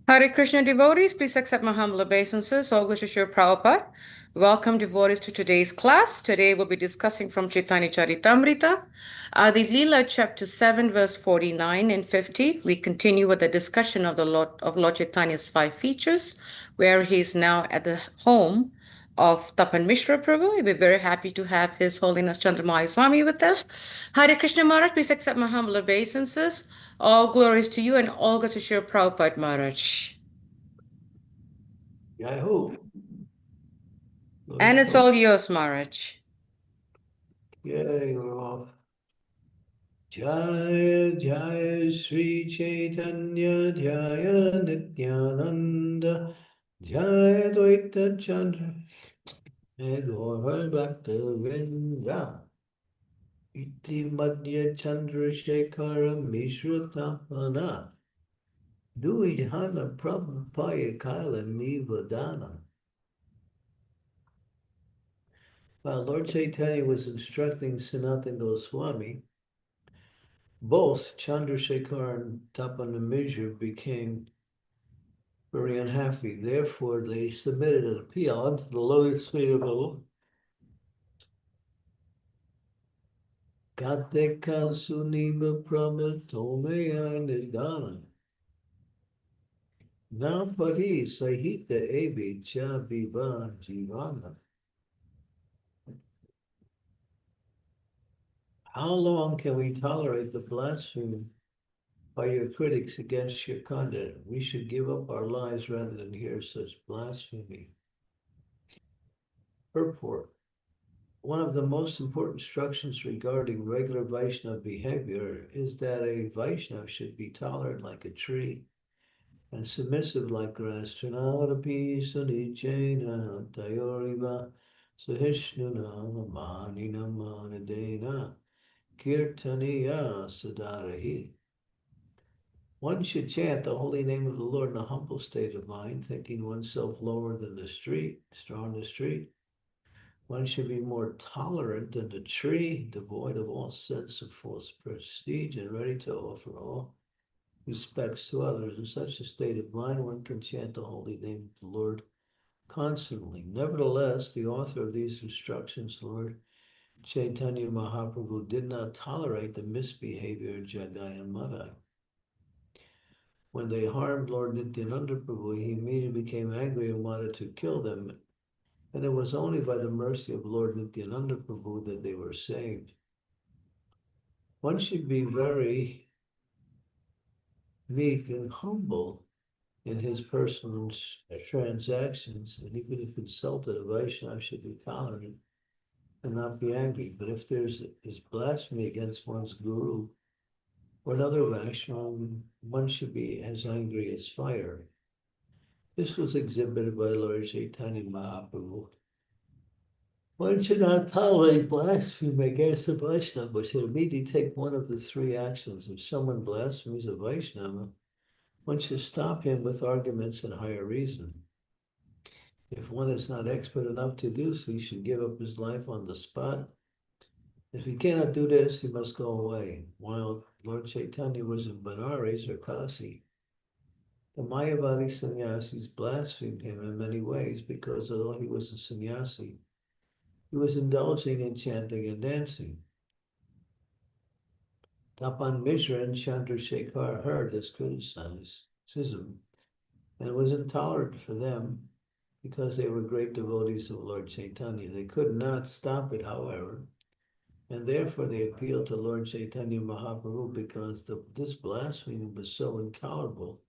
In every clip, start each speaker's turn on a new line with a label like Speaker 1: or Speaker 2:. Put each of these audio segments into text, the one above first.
Speaker 1: Hare Krishna devotees, please accept my humble obeisances. All glory to Srila Prabhupada. Welcome devotees to today's class. Today we'll be discussing from Chaitanya Charitamrita, the Lila chapter 7, verse 49 and 50. We continue with the discussion of Lord Chaitanya's 5 features, where he's now at the home of Tapan Mishra Prabhu. We're very happy to have His Holiness Candramauli Swami with us. Hare Krishna Maharaj, please accept my humble obeisances. All glories to you and all glories to Srila Prabhupada Maharaj.
Speaker 2: Yahoo!
Speaker 1: And it's all yours, Maharaj.
Speaker 2: Yay, we're off. Jaya Jaya Sri Chaitanya Jaya Nityananda Jaya Dvaita Chandra Gaura Bhakta Iti Madhya Chandra Shekhara Mishra Tapana Duidhana Prabhupaya Kaila Nivadana. While Lord Chaitanya was instructing Sanatana Goswami, both Chandrasekhar and Tapanamishra became very unhappy. Therefore, they submitted an appeal unto the lotus feet of the Lord. Kateka Suniva Pramatomaya Nidana Napari Sahita Evi Cha Viva Jivana. How long can we tolerate the blasphemy by your critics against your conduct? We should give up our lives rather than hear such blasphemy. Purport. One of the most important instructions regarding regular Vaishnava behavior is that a Vaishnava should be tolerant like a tree and submissive like grass. Tranadapi sanichena tayoriva sahishnuna manina manadena kirtaniya sadarahi. One should chant the holy name of the Lord in a humble state of mind, thinking oneself lower than the street, straw in the street. One should be more tolerant than the tree, devoid of all sense of false prestige and ready to offer all respects to others. In such a state of mind, one can chant the holy name of the Lord constantly. Nevertheless, the author of these instructions, Lord Chaitanya Mahaprabhu, did not tolerate the misbehavior of Jagai and Madai. When they harmed Lord Nityananda Prabhu, he immediately became angry and wanted to kill them. And it was only by the mercy of Lord Nityananda Prabhu that they were saved. One should be very meek and humble in his personal transactions, and even if insulted, a Vaishnava should be tolerant and not be angry. But if there's blasphemy against one's guru or another Vaishnava, one should be as angry as fire. This was exhibited by Lord Chaitanya Mahaprabhu. One should not tolerate blasphemy against a Vaishnava, but should immediately take one of the three actions. If someone blasphemes a Vaishnava, one should stop him with arguments and higher reason. If one is not expert enough to do so, he should give up his life on the spot. If he cannot do this, he must go away. While Lord Chaitanya was in Benares or Kasi, the Mayavadi sannyasis blasphemed him in many ways because although he was a sannyasi, he was indulging in chanting and dancing. Tapan Mishra and Chandrasekhar heard this criticism, and it was intolerant for them because they were great devotees of Lord Chaitanya. They could not stop it, however, and therefore they appealed to Lord Chaitanya Mahaprabhu because this blasphemy was so intolerable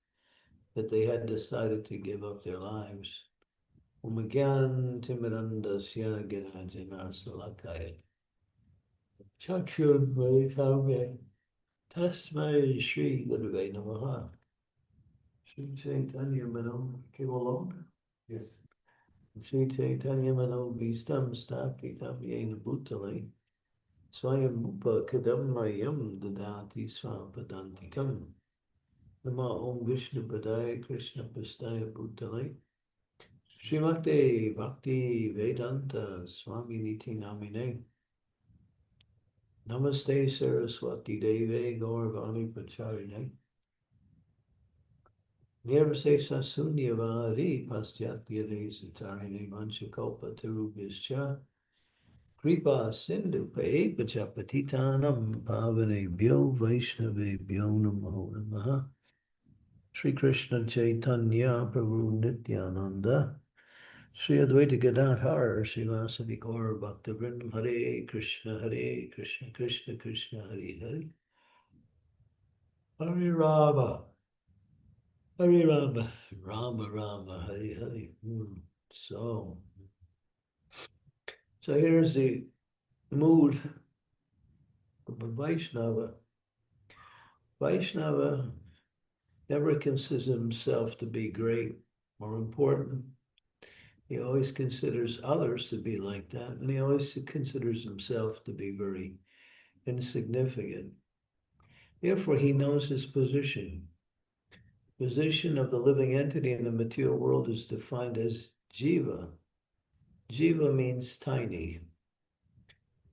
Speaker 2: that they had decided to give up their lives. Umagyan Timirandasya Girajana Salakaya. Chakshur Vaitame Tasmai Shri Gurave Namaha. Sri Chaitanya Mano came along. Yes. Sri Chaitanya Mano Vistam Stapitam Yena Bhutale Swayam Upa Kadammayam Dadati Swapadantikam. Nama Om Vishnu Padaya Krishna Pastaya Bhutale Srimate Bhakti Vedanta Swami Niti Namine Namaste Saraswati Deve Gauravani Pacharine Nirvase Sasunyavadi Paschatya Satarine Manchakopa Tarubhischa Kripa Sindhu Pachapatitanam Pavane Bhyo Vaishnave Bhyo Namo Namaha Sri Krishna Chaitanya Prabhu Nityananda Sri Advaita Gadadhar Srivasadi Gaur Bhaktivinoda Hare Krishna Krishna Krishna Hare Hare Hare Rama Hare Rama Rama Rama Hare Hare. So here's the mood of a Vaishnava. Vaishnava never considers himself to be great or important. He always considers others to be like that, and he always considers himself to be very insignificant. Therefore, he knows his position. Position of the living entity in the material world is defined as jiva. Jiva means tiny.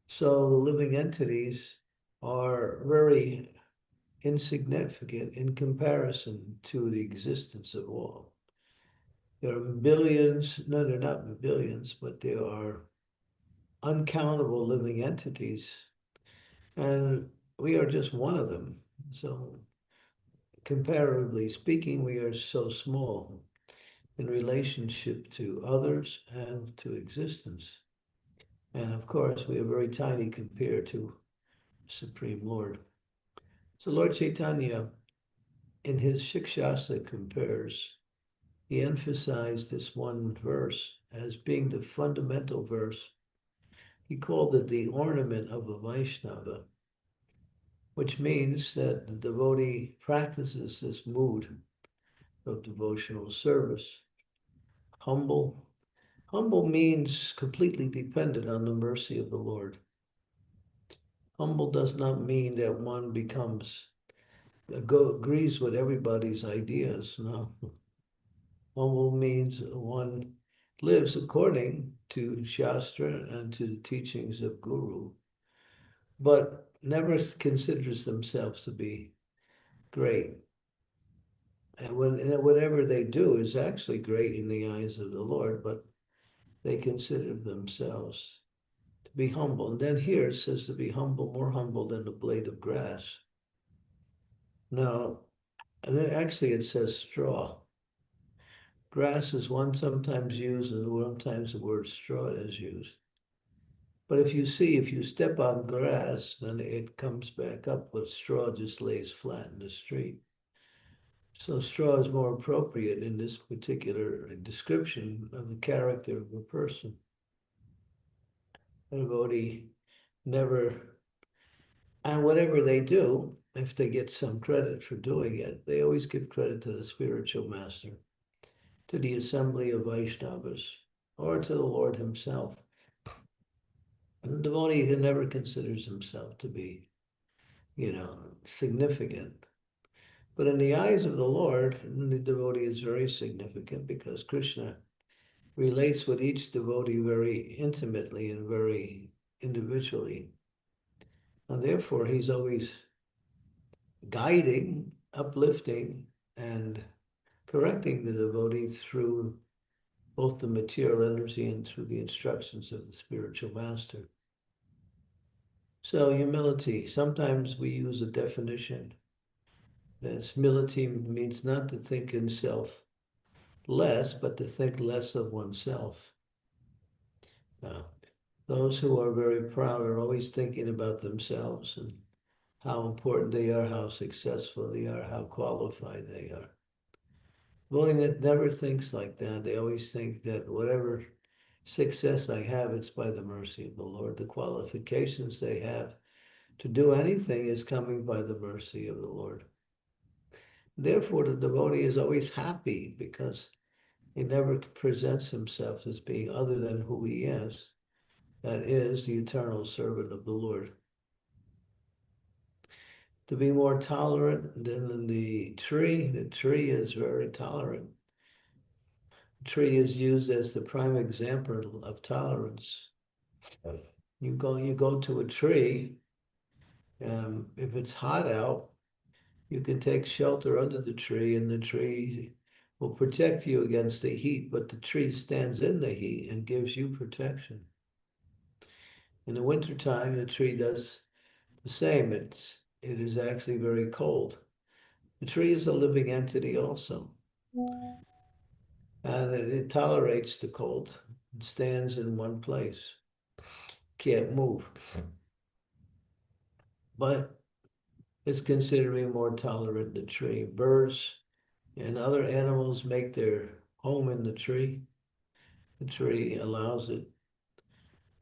Speaker 2: So the living entities are very insignificant in comparison to the existence of all. There are billions, no, they're not billions, but there are uncountable living entities, and we are just one of them. So comparatively speaking, we are so small in relationship to others and to existence. And of course, we are very tiny compared to Supreme Lord. So Lord Chaitanya, in his Shikshastra compares, he emphasized this one verse as being the fundamental verse. He called it the ornament of a Vaishnava, which means that the devotee practices this mood of devotional service. Humble. Humble means completely dependent on the mercy of the Lord. Humble does not mean that one agrees with everybody's ideas. No. Humble means one lives according to Shastra and to the teachings of Guru, but never considers themselves to be great. And whatever they do is actually great in the eyes of the Lord, but they consider themselves to be humble. And then here it says to be humble, more humble than the blade of grass. Now, and then actually it says straw. Grass is one sometimes used, and sometimes the word straw is used. But if you step on grass, then it comes back up, but straw just lays flat in the street. So straw is more appropriate in this particular description of the character of a person. A devotee never, and whatever they do, if they get some credit for doing it, they always give credit to the spiritual master, to the assembly of Vaishnavas, or to the Lord himself. And the devotee who never considers himself to be, significant. But in the eyes of the Lord, the devotee is very significant because Krishna relates with each devotee very intimately and very individually. And therefore, he's always guiding, uplifting, and correcting the devotee through both the material energy and through the instructions of the spiritual master. So humility, sometimes we use a definition that humility means not to think in self less, but to think less of oneself. Now, those who are very proud are always thinking about themselves and how important they are, how successful they are, how qualified they are. Voting that never thinks like that. They always think that whatever success I have, it's by the mercy of the Lord. The qualifications they have to do anything is coming by the mercy of the Lord. Therefore, the devotee is always happy because he never presents himself as being other than who he is. That is the eternal servant of the Lord. To be more tolerant than the tree is very tolerant. The tree is used as the prime example of tolerance. You go to a tree, if it's hot out, you can take shelter under the tree, and the tree will protect you against the heat, but the tree stands in the heat and gives you protection. In the wintertime, the tree does the same. It is actually very cold. The tree is a living entity also, and it tolerates the cold. It stands in one place, can't move, but it's considerably more tolerant than the tree. Birds and other animals make their home in the tree. The tree allows it.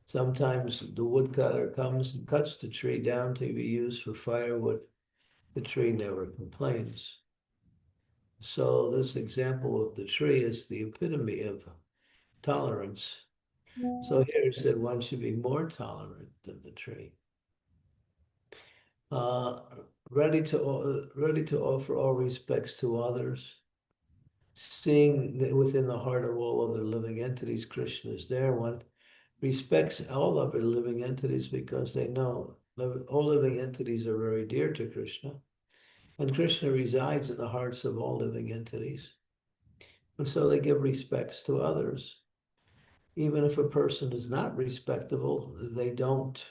Speaker 2: Sometimes the woodcutter comes and cuts the tree down to be used for firewood. The tree never complains. So this example of the tree is the epitome of tolerance. So here it said one should be more tolerant than the tree. Uh, ready to offer all respects to others, seeing that within the heart of all other living entities, Krishna is there. One respects all other living entities because they know all living entities are very dear to Krishna, and Krishna resides in the hearts of all living entities. And so they give respects to others. Even if a person is not respectable, they don't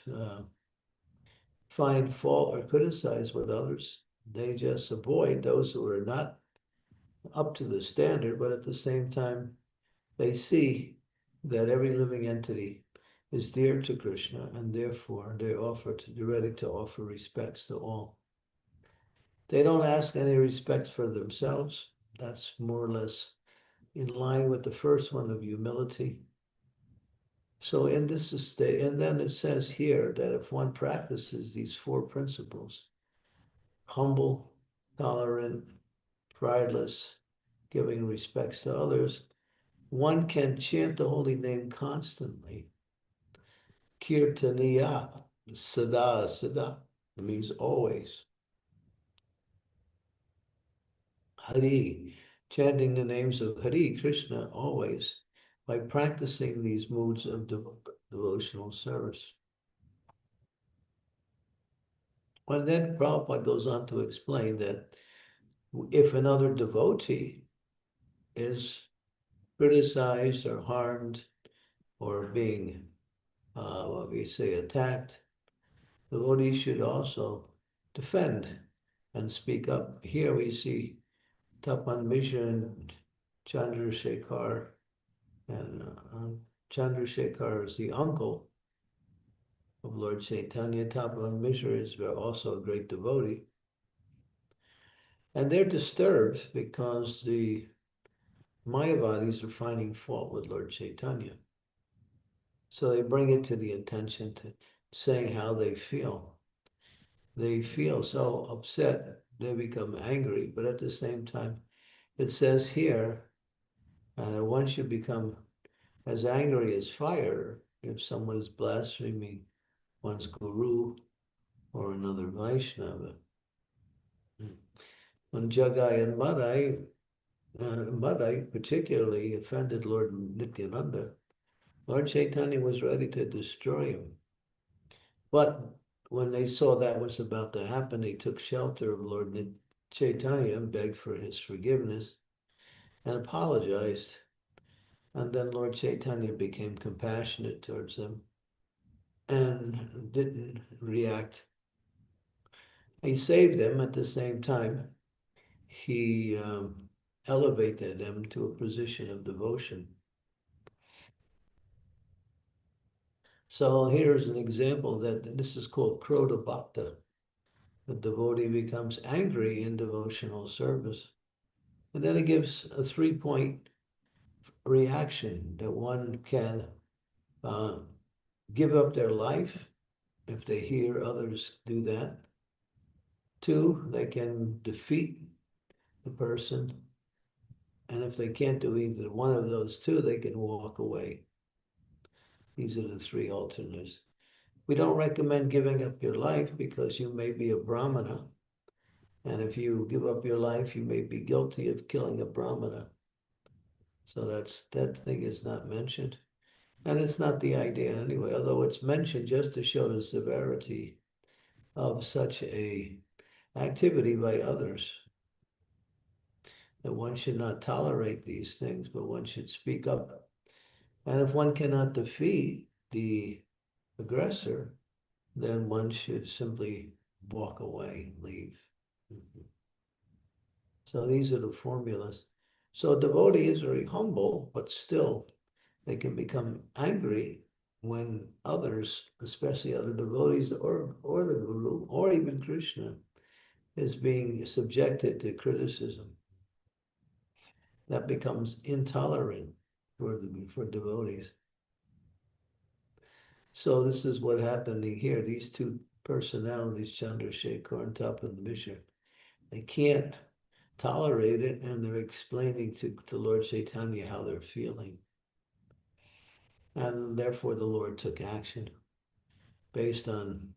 Speaker 2: find fault or criticize with others. They just avoid those who are not up to the standard, but at the same time, they see that every living entity is dear to Krishna, and therefore they're ready to offer respects to all. They don't ask any respect for themselves. That's more or less in line with the first one of humility. So in this state, and then it says here that if one practices these four principles, humble, tolerant, prideless, giving respects to others, one can chant the holy name constantly. Kirtaniya, sada, sada, means always. Hari, chanting the names of Hari, Krishna, always, by practicing these moods of devotional service. And then Prabhupada goes on to explain that if another devotee is criticized or harmed or being, what we say, attacked, the devotee should also defend and speak up. Here we see Tapan Mishra and Chandrasekhar, and Chandrasekhar is the uncle of Lord Chaitanya. Tapan Mishra is also a great devotee. And they're disturbed because the Mayavadis are finding fault with Lord Chaitanya. So they bring it to the attention to saying how they feel. They feel so upset, they become angry, but at the same time, it says here, one should become as angry as fire, if someone is blaspheming one's guru or another Vaishnava. When Jagai and Madai particularly offended Lord Nityananda, Lord Chaitanya was ready to destroy him. But when they saw that was about to happen, they took shelter of Lord Chaitanya and begged for his forgiveness and apologized. And then Lord Chaitanya became compassionate towards them and didn't react. He saved them at the same time. He elevated them to a position of devotion. So here's an example that this is called Krodha Bhakta. The devotee becomes angry in devotional service. And then it gives a 3-point reaction that one can uh, give up their life if they hear others do that. 2, they can defeat the person. And if they can't do either one of those 2, they can walk away. These are the 3 alternatives. We don't recommend giving up your life because you may be a Brahmana. And if you give up your life, you may be guilty of killing a Brahmana. So that thing is not mentioned. And it's not the idea anyway, although it's mentioned just to show the severity of such a activity by others. That one should not tolerate these things, but one should speak up. And if one cannot defeat the aggressor, then one should simply walk away, leave. So these are the formulas. So a devotee is very humble, but still they can become angry when others, especially other devotees or the Guru, or even Krishna, is being subjected to criticism. That becomes intolerant for devotees. So this is what happening here. These 2 personalities, Chandrasekhar and Tapan Mishra, they can't tolerate it, and they're explaining to Lord Chaitanya how they're feeling. And therefore the Lord took action based on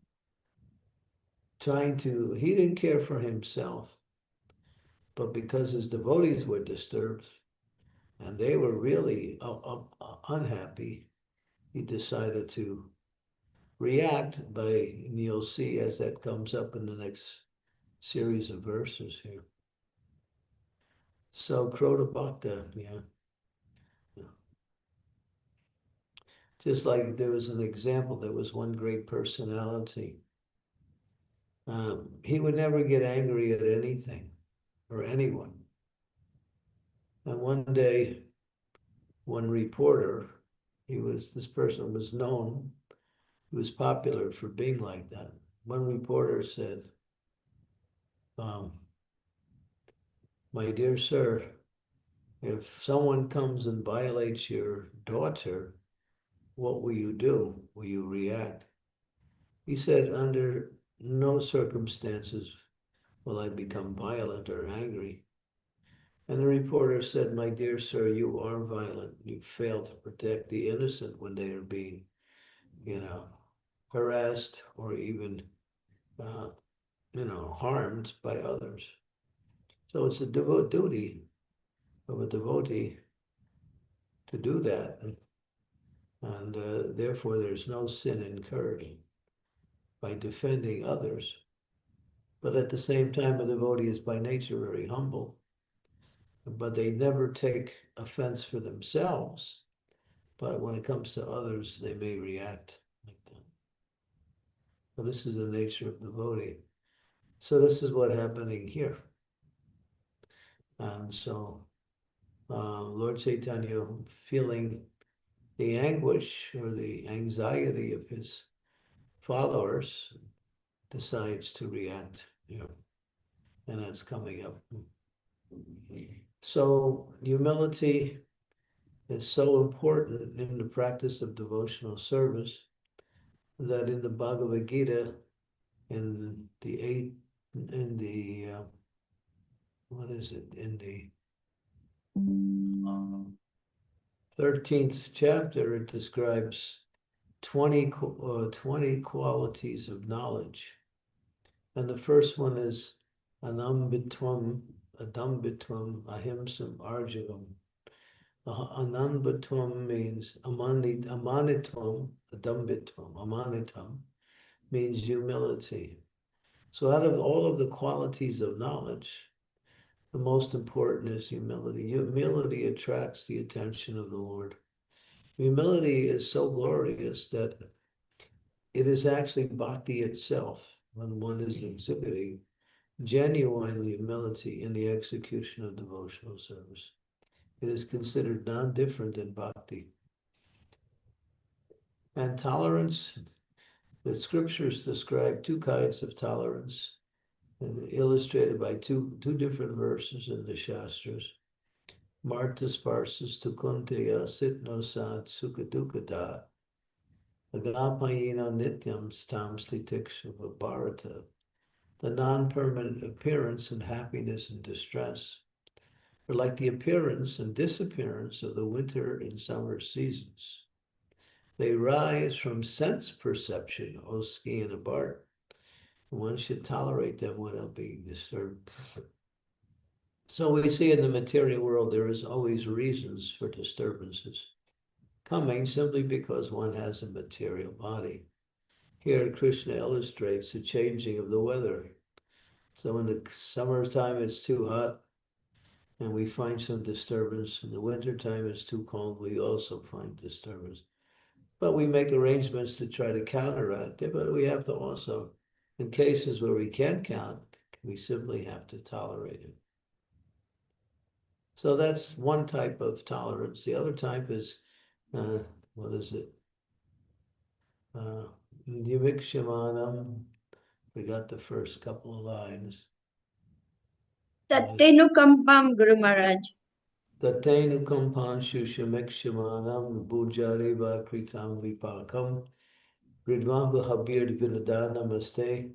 Speaker 2: he didn't care for himself, but because his devotees were disturbed and they were really unhappy, he decided to react and you'll see as that comes up in the next series of verses here. So Krodha Bhakta, yeah. Just like there was an example, there was one great personality. He would never get angry at anything or anyone. And one day, one reporter, this person was known, he was popular for being like that. One reporter said, my dear sir, if someone comes and violates your daughter, what will you do? Will you react? He said, under no circumstances will I become violent or angry. And the reporter said, my dear sir, you are violent. You fail to protect the innocent when they are being, harassed or even, harmed by others. So it's a duty of a devotee to do that. And therefore, there's no sin incurred by defending others. But at the same time, a devotee is by nature very humble. But they never take offense for themselves. But when it comes to others, they may react like that. So this is the nature of devotee. So this is what's happening here. And so Lord Chaitanya, feeling the anguish or the anxiety of his followers, decides to react. And that's coming up. So humility is so important in the practice of devotional service that in the Bhagavad Gita, in the what is it, in the 13th chapter, it describes 20 qualities of knowledge. And the first one is anambitvam, adambitvam, ahimsam, arjavam. Anambitvam means amanitvam, adambitvam, amanitam means humility. So out of all of the qualities of knowledge, the most important is humility. Humility attracts the attention of the Lord. Humility is so glorious that it is actually bhakti itself when one is exhibiting genuine humility in the execution of devotional service. It is considered non-different than bhakti. And tolerance, the scriptures describe two kinds of tolerance, illustrated by two different verses in the Shastras. Marta Sparsus Tukunteya Sitnosat Sukadukada Agapayina Nityam Stamsti Tikshava Bharata. The non-permanent appearance and happiness and distress are like the appearance and disappearance of the winter and summer seasons. They rise from sense perception, Oski and Abart. One should tolerate them without being disturbed. So we see in the material world there is always reasons for disturbances coming simply because one has a material body. Here Krishna illustrates the changing of the weather. So in the summertime it's too hot and we find some disturbance. In the wintertime it's too cold, we also find disturbance. But we make arrangements to try to counteract it, but we have to also, in cases where we can't count, we simply have to tolerate it. So that's one type of tolerance. The other type is, what is it? Nivikshamanam. We got the first couple of lines.
Speaker 3: Tattenukampam, Guru Maharaj.
Speaker 2: Tattenukampam shushamikshamanam bhujareva kritam vipakam ridvanga habir vinada namaste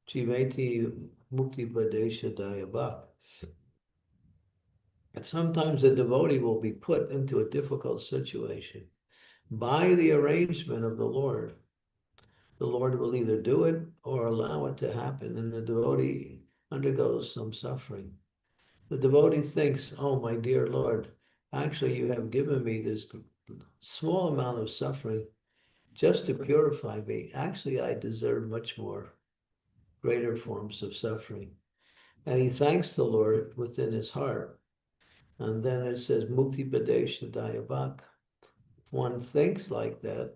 Speaker 2: chiveti mukti padesha dayabha. And sometimes a devotee will be put into a difficult situation by the arrangement of the Lord. The Lord will either do it or allow it to happen, and the devotee undergoes some suffering. The devotee thinks, oh, my dear Lord, actually you have given me this small amount of suffering just to purify me. Actually, I deserve much more, greater forms of suffering. And he thanks the Lord within his heart. And then it says, Mukti Padesha Dayabak. If one thinks like that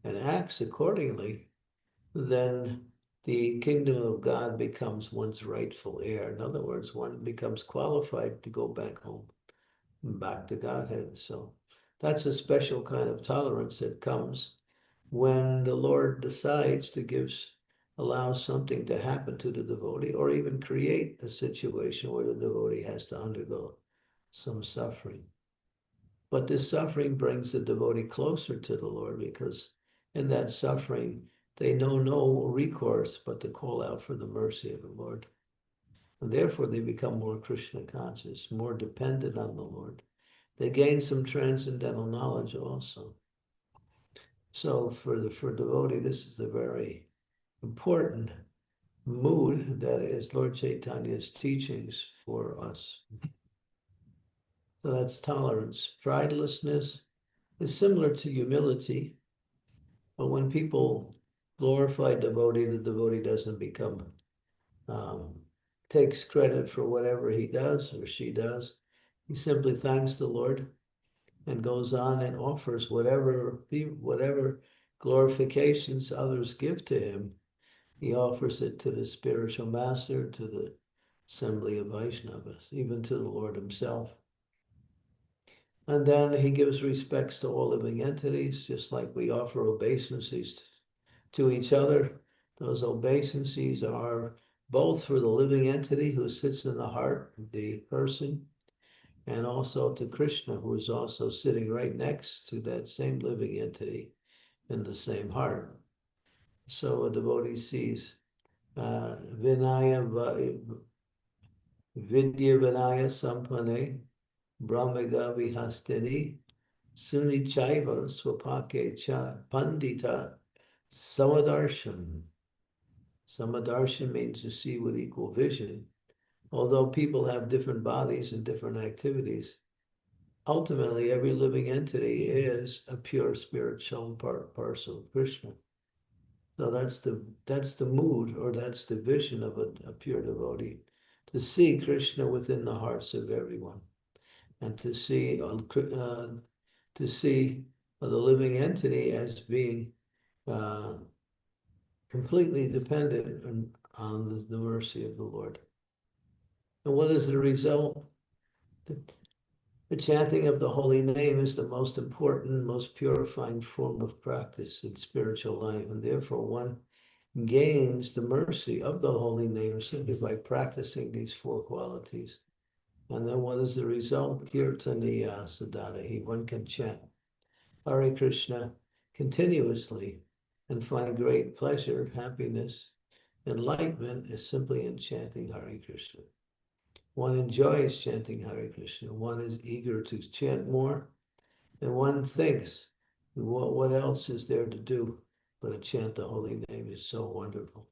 Speaker 2: and acts accordingly, then the kingdom of God becomes one's rightful heir. In other words, one becomes qualified to go back home, back to Godhead. So that's a special kind of tolerance that comes when the Lord decides to allow something to happen to the devotee, or even create a situation where the devotee has to undergo some suffering. But this suffering brings the devotee closer to the Lord, because in that suffering, they know no recourse but to call out for the mercy of the Lord. And therefore, they become more Krishna conscious, more dependent on the Lord. They gain some transcendental knowledge also. So for devotee, this is a very important mood that is Lord Chaitanya's teachings for us. So that's tolerance. Pridelessness is similar to humility, but when people glorify devotee, the devotee doesn't become, takes credit for whatever he does or she does. He simply thanks the Lord and goes on and offers whatever glorifications others give to him. He offers it to the spiritual master, to the assembly of Vaishnavas, even to the Lord himself. And then he gives respects to all living entities, just like we offer obeisances to each other. Those obeisances are both for the living entity who sits in the heart of the person, and also to Krishna, who is also sitting right next to that same living entity in the same heart. So a devotee sees Vinaya Vidya Vinaya Sampane Brahmaga Vihastini Suni chaiva swapake cha pandita samadarsham. Samadarsham means to see with equal vision. Although people have different bodies and different activities, ultimately every living entity is a pure spiritual parcel of Krishna. So that's the mood, or that's the vision of a pure devotee, to see Krishna within the hearts of everyone, and to see the living entity as being completely dependent on the mercy of the Lord. And what is the result? The chanting of the holy name is the most important, most purifying form of practice in spiritual life, and therefore one gains the mercy of the holy name simply by practicing these four qualities. And then what is the result? Kirtaniya sadhana. One can chant Hare Krishna continuously and find great pleasure, happiness, enlightenment is simply in chanting Hare Krishna. One enjoys chanting Hare Krishna. One is eager to chant more, and one thinks, what else is there to do but to chant the holy name? Is so wonderful.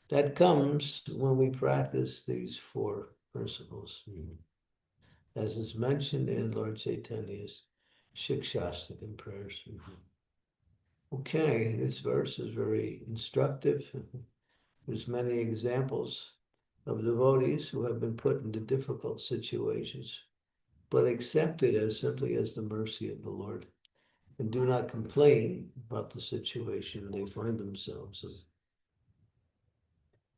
Speaker 2: That comes when we practice these four principles, as is mentioned in Lord Chaitanya's Shikshastakam prayers. Okay, this verse is very instructive. There's many examples of devotees who have been put into difficult situations, but accept it as simply as the mercy of the Lord, and do not complain about the situation they find themselves in.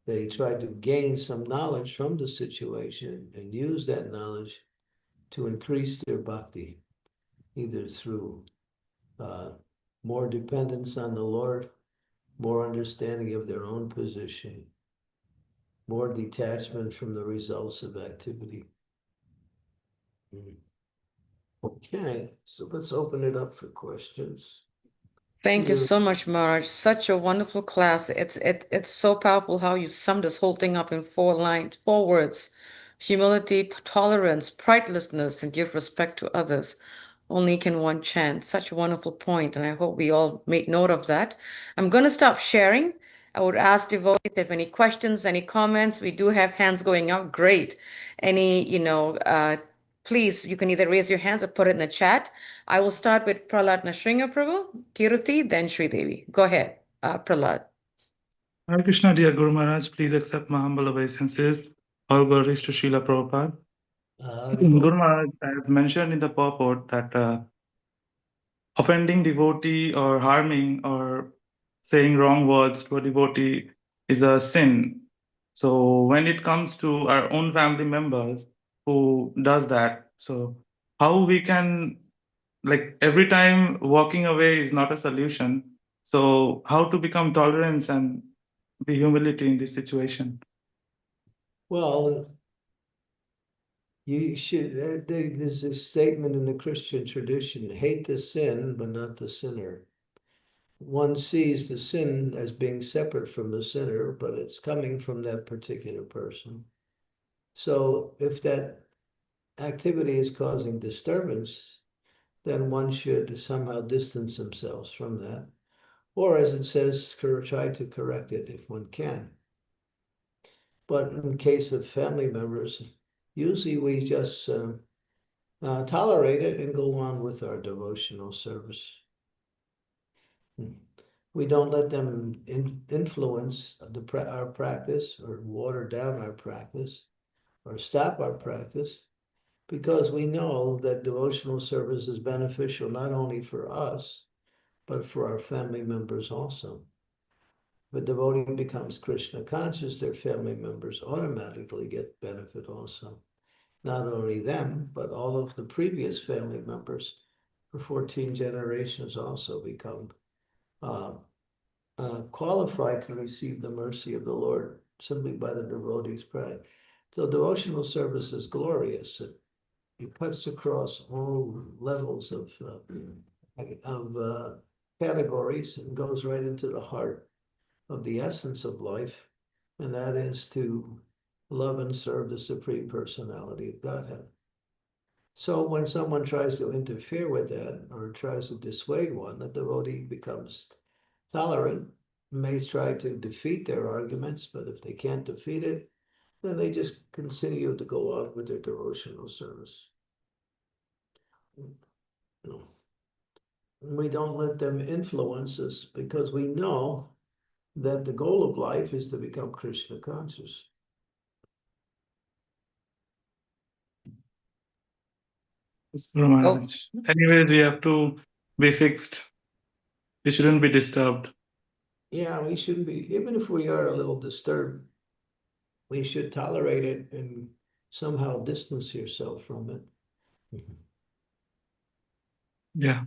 Speaker 2: They try to gain some knowledge from the situation and use that knowledge to increase their bhakti, either through more dependence on the Lord, more understanding of their own position, more detachment from the results of activity. Okay, so let's open it up for questions.
Speaker 1: Thank you so much, Maharaj. Such a wonderful class. It's so powerful how you summed this whole thing up in four words: humility, tolerance, pridelessness, and give respect to others. Only can one chant. Such a wonderful point, and I hope we all made note of that. I'm going to stop sharing. I would ask devotees if any questions, any comments. We do have hands going up. Great. Any, please, you can either raise your hands or put it in the chat. I will start with Prahlad Nrsimha Prabhu, Kiruti, then Sri Devi. Go ahead, Prahlad.
Speaker 4: Hare Krishna, dear Guru Maharaj, please accept my humble obeisances. All glories to Srila Prabhupada. Guru Maharaj has mentioned in the purport that offending devotee or harming or saying wrong words to a devotee is a sin. So when it comes to our own family members who does that, so how we can, like, every time walking away is not a solution. So how to become tolerance and be humility in this situation?
Speaker 2: Well, you should, there's a statement in the Christian tradition, hate the sin, but not the sinner. One sees the sin as being separate from the sinner, but it's coming from that particular person. So if that activity is causing disturbance, then one should somehow distance themselves from that. Or as it says, try to correct it if one can. But in case of family members, usually we just tolerate it and go on with our devotional service. We don't let them influence our practice or water down our practice or stop our practice, because we know that devotional service is beneficial not only for us, but for our family members also. If a devotee becomes Krishna conscious, their family members automatically get benefit also. Not only them, but all of the previous family members for 14 generations also become qualified to receive the mercy of the Lord simply by the devotee's prayer. So devotional service is glorious. It cuts across all levels of categories and goes right into the heart of the essence of life, and that is to love and serve the Supreme Personality of Godhead. So when someone tries to interfere with that or tries to dissuade one, the devotee becomes tolerant, may try to defeat their arguments, but if they can't defeat it, then they just continue to go on with their devotional service. We don't let them influence us because we know that the goal of life is to become Krishna conscious.
Speaker 4: Yes, Guru Maharaj. Anyways, we have to be fixed. We shouldn't be disturbed.
Speaker 2: Yeah, we shouldn't be, even if we are a little disturbed, we should tolerate it and somehow distance yourself from it.
Speaker 4: Yeah.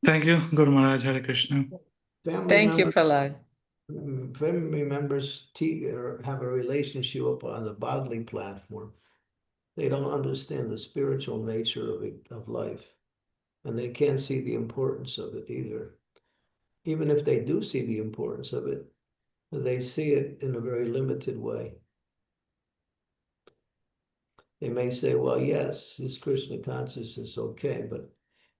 Speaker 4: Thank you, Guru Maharaj. Hare Krishna.
Speaker 2: Family
Speaker 1: Thank you,
Speaker 2: members,
Speaker 1: Prahlad.
Speaker 2: family members have a relationship on the bodily platform. They don't understand the spiritual nature of life, and they can't see the importance of it either. Even if they do see the importance of it, they see it in a very limited way. They may say, well, yes, this Krishna consciousness is okay, but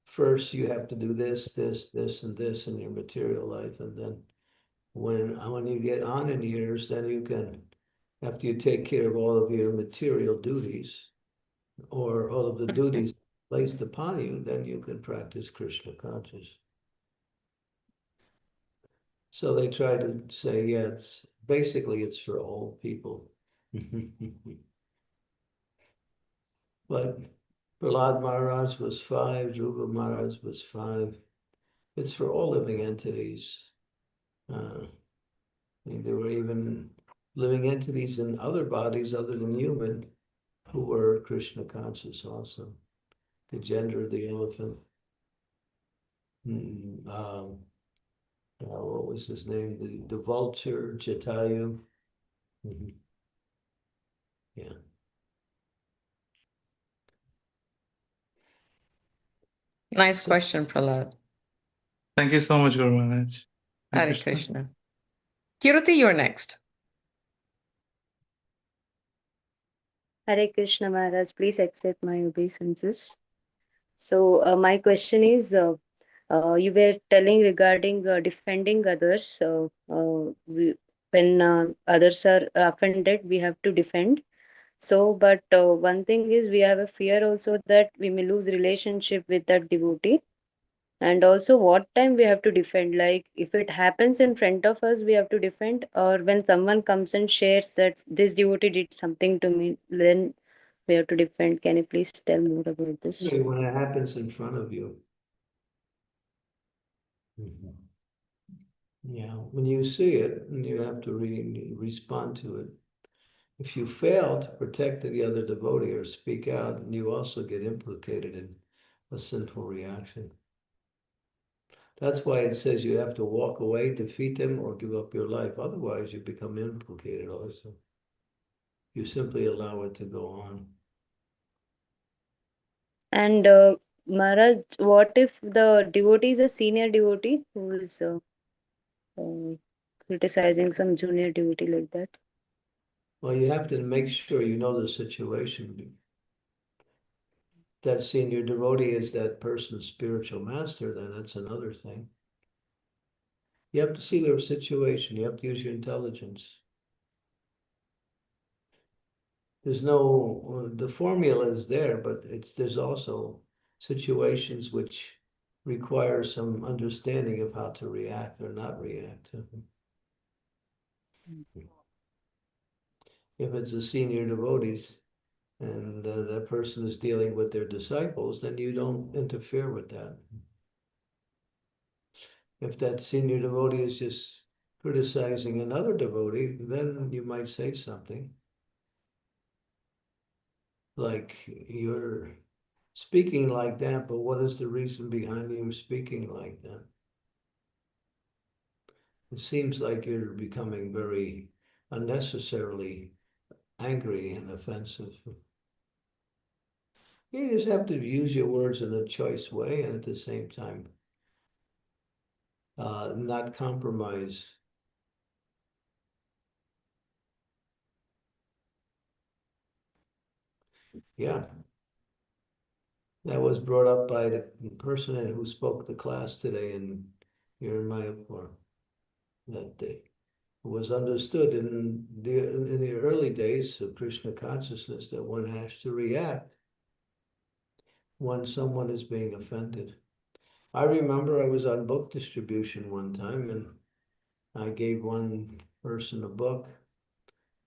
Speaker 2: first you have to do this, and this in your material life. And then when you get on in years, then you can, after you take care of all of your material duties or all of the duties placed upon you, then you can practice Krishna consciousness. So they try to say, yeah, it's for all people. But Prahlad Maharaj was 5, Dhruva Maharaj was 5. It's for all living entities. There were even living entities in other bodies other than human who were Krishna conscious also. Gajendra the elephant. What was his name? The vulture, Jatayu. Yeah.
Speaker 1: Nice question, Prahlad.
Speaker 4: Thank you so much, Guru Maharaj. Hare
Speaker 1: Hare
Speaker 4: Krishna.
Speaker 1: Krishna. Kiruti, you're next.
Speaker 3: Hare Krishna Maharaj, please accept my obeisances. So my question is, you were telling regarding defending others. When others are offended, we have to defend. So, but one thing is, we have a fear also that we may lose relationship with that devotee. And also, what time we have to defend? Like, if it happens in front of us, we have to defend, or when someone comes and shares that this devotee did something to me, then we have to defend. Can you please tell more about this?
Speaker 2: When it happens in front of you. Yeah, when you see it, and you have to respond to it. If you fail to protect the other devotee or speak out, you also get implicated in a sinful reaction. That's why it says you have to walk away, defeat them, or give up your life. Otherwise, you become implicated also. You simply allow it to go on.
Speaker 3: And Maharaj, what if the devotee is a senior devotee who is uh, criticizing some junior devotee like that?
Speaker 2: Well, you have to make sure you know the situation. That senior devotee is that person's spiritual master, then that's another thing. You have to see their situation. You have to use your intelligence. There's no, the formula is there, but there's also situations which require some understanding of how to react or not react. If it's a senior devotees and that person is dealing with their disciples, then you don't interfere with that. If that senior devotee is just criticizing another devotee, then you might say something like, you're speaking like that, but what is the reason behind you speaking like that? It seems like you're becoming very unnecessarily angry and offensive. You just have to use your words in a choice way and at the same time not compromise. Yeah. That was brought up by the person who spoke the class today here in Mayapur that day. It was understood in the early days of Krishna consciousness that one has to react when someone is being offended. I remember I was on book distribution one time and I gave one person a book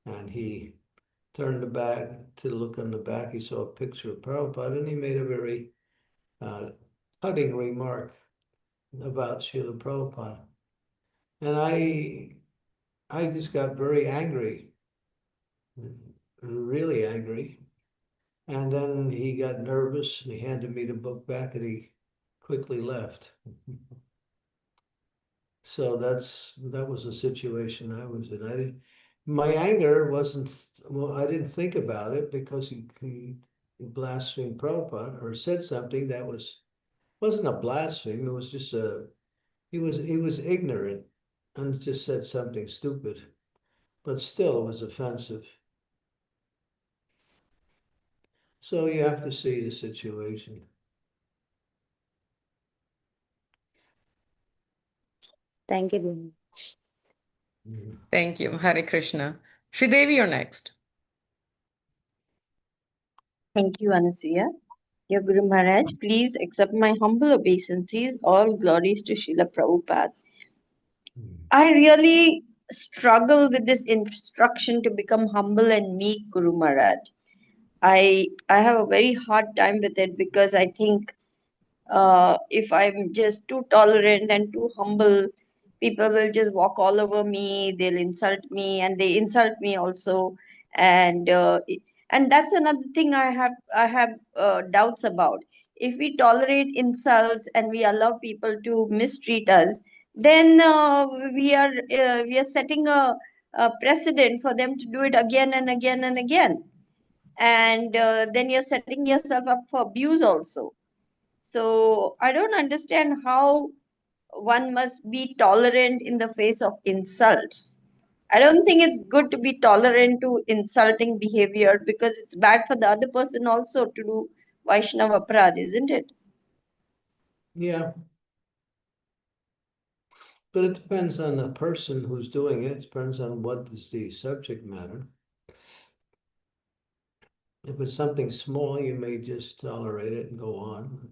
Speaker 2: and he turned the back to look on the back. He saw a picture of Prabhupada and he made a very cutting remark about Srila Prabhupada. And I just got very angry, really angry. And then he got nervous and he handed me the book back and he quickly left. So that was the situation I was in. My anger wasn't, well, I didn't think about it because he blasphemed Prabhupada or said something that wasn't a blasphemy. It was just he was ignorant and just said something stupid, but still it was offensive. So you have to see the situation.
Speaker 3: Thank you very much.
Speaker 1: Thank you. Hare Krishna. Sridevi, you're next.
Speaker 5: Thank you, Anasuya. Dear Guru Maharaj, please accept my humble obeisances. All glories to Srila Prabhupada. I really struggle with this instruction to become humble and meek, Guru Maharaj. I have a very hard time with it because I think if I'm just too tolerant and too humble, people will just walk all over me. They'll insult me, and they insult me also. And and that's another thing I have doubts about. If we tolerate insults and we allow people to mistreat us, then we are setting a precedent for them to do it again and again and again. And then you're setting yourself up for abuse also. So I don't understand how one must be tolerant in the face of insults. I don't think it's good to be tolerant to insulting behavior because it's bad for the other person also to do Vaishnava aparadh, isn't it?
Speaker 2: Yeah. But it depends on the person who's doing it. It depends on what is the subject matter. If it's something small, you may just tolerate it and go on.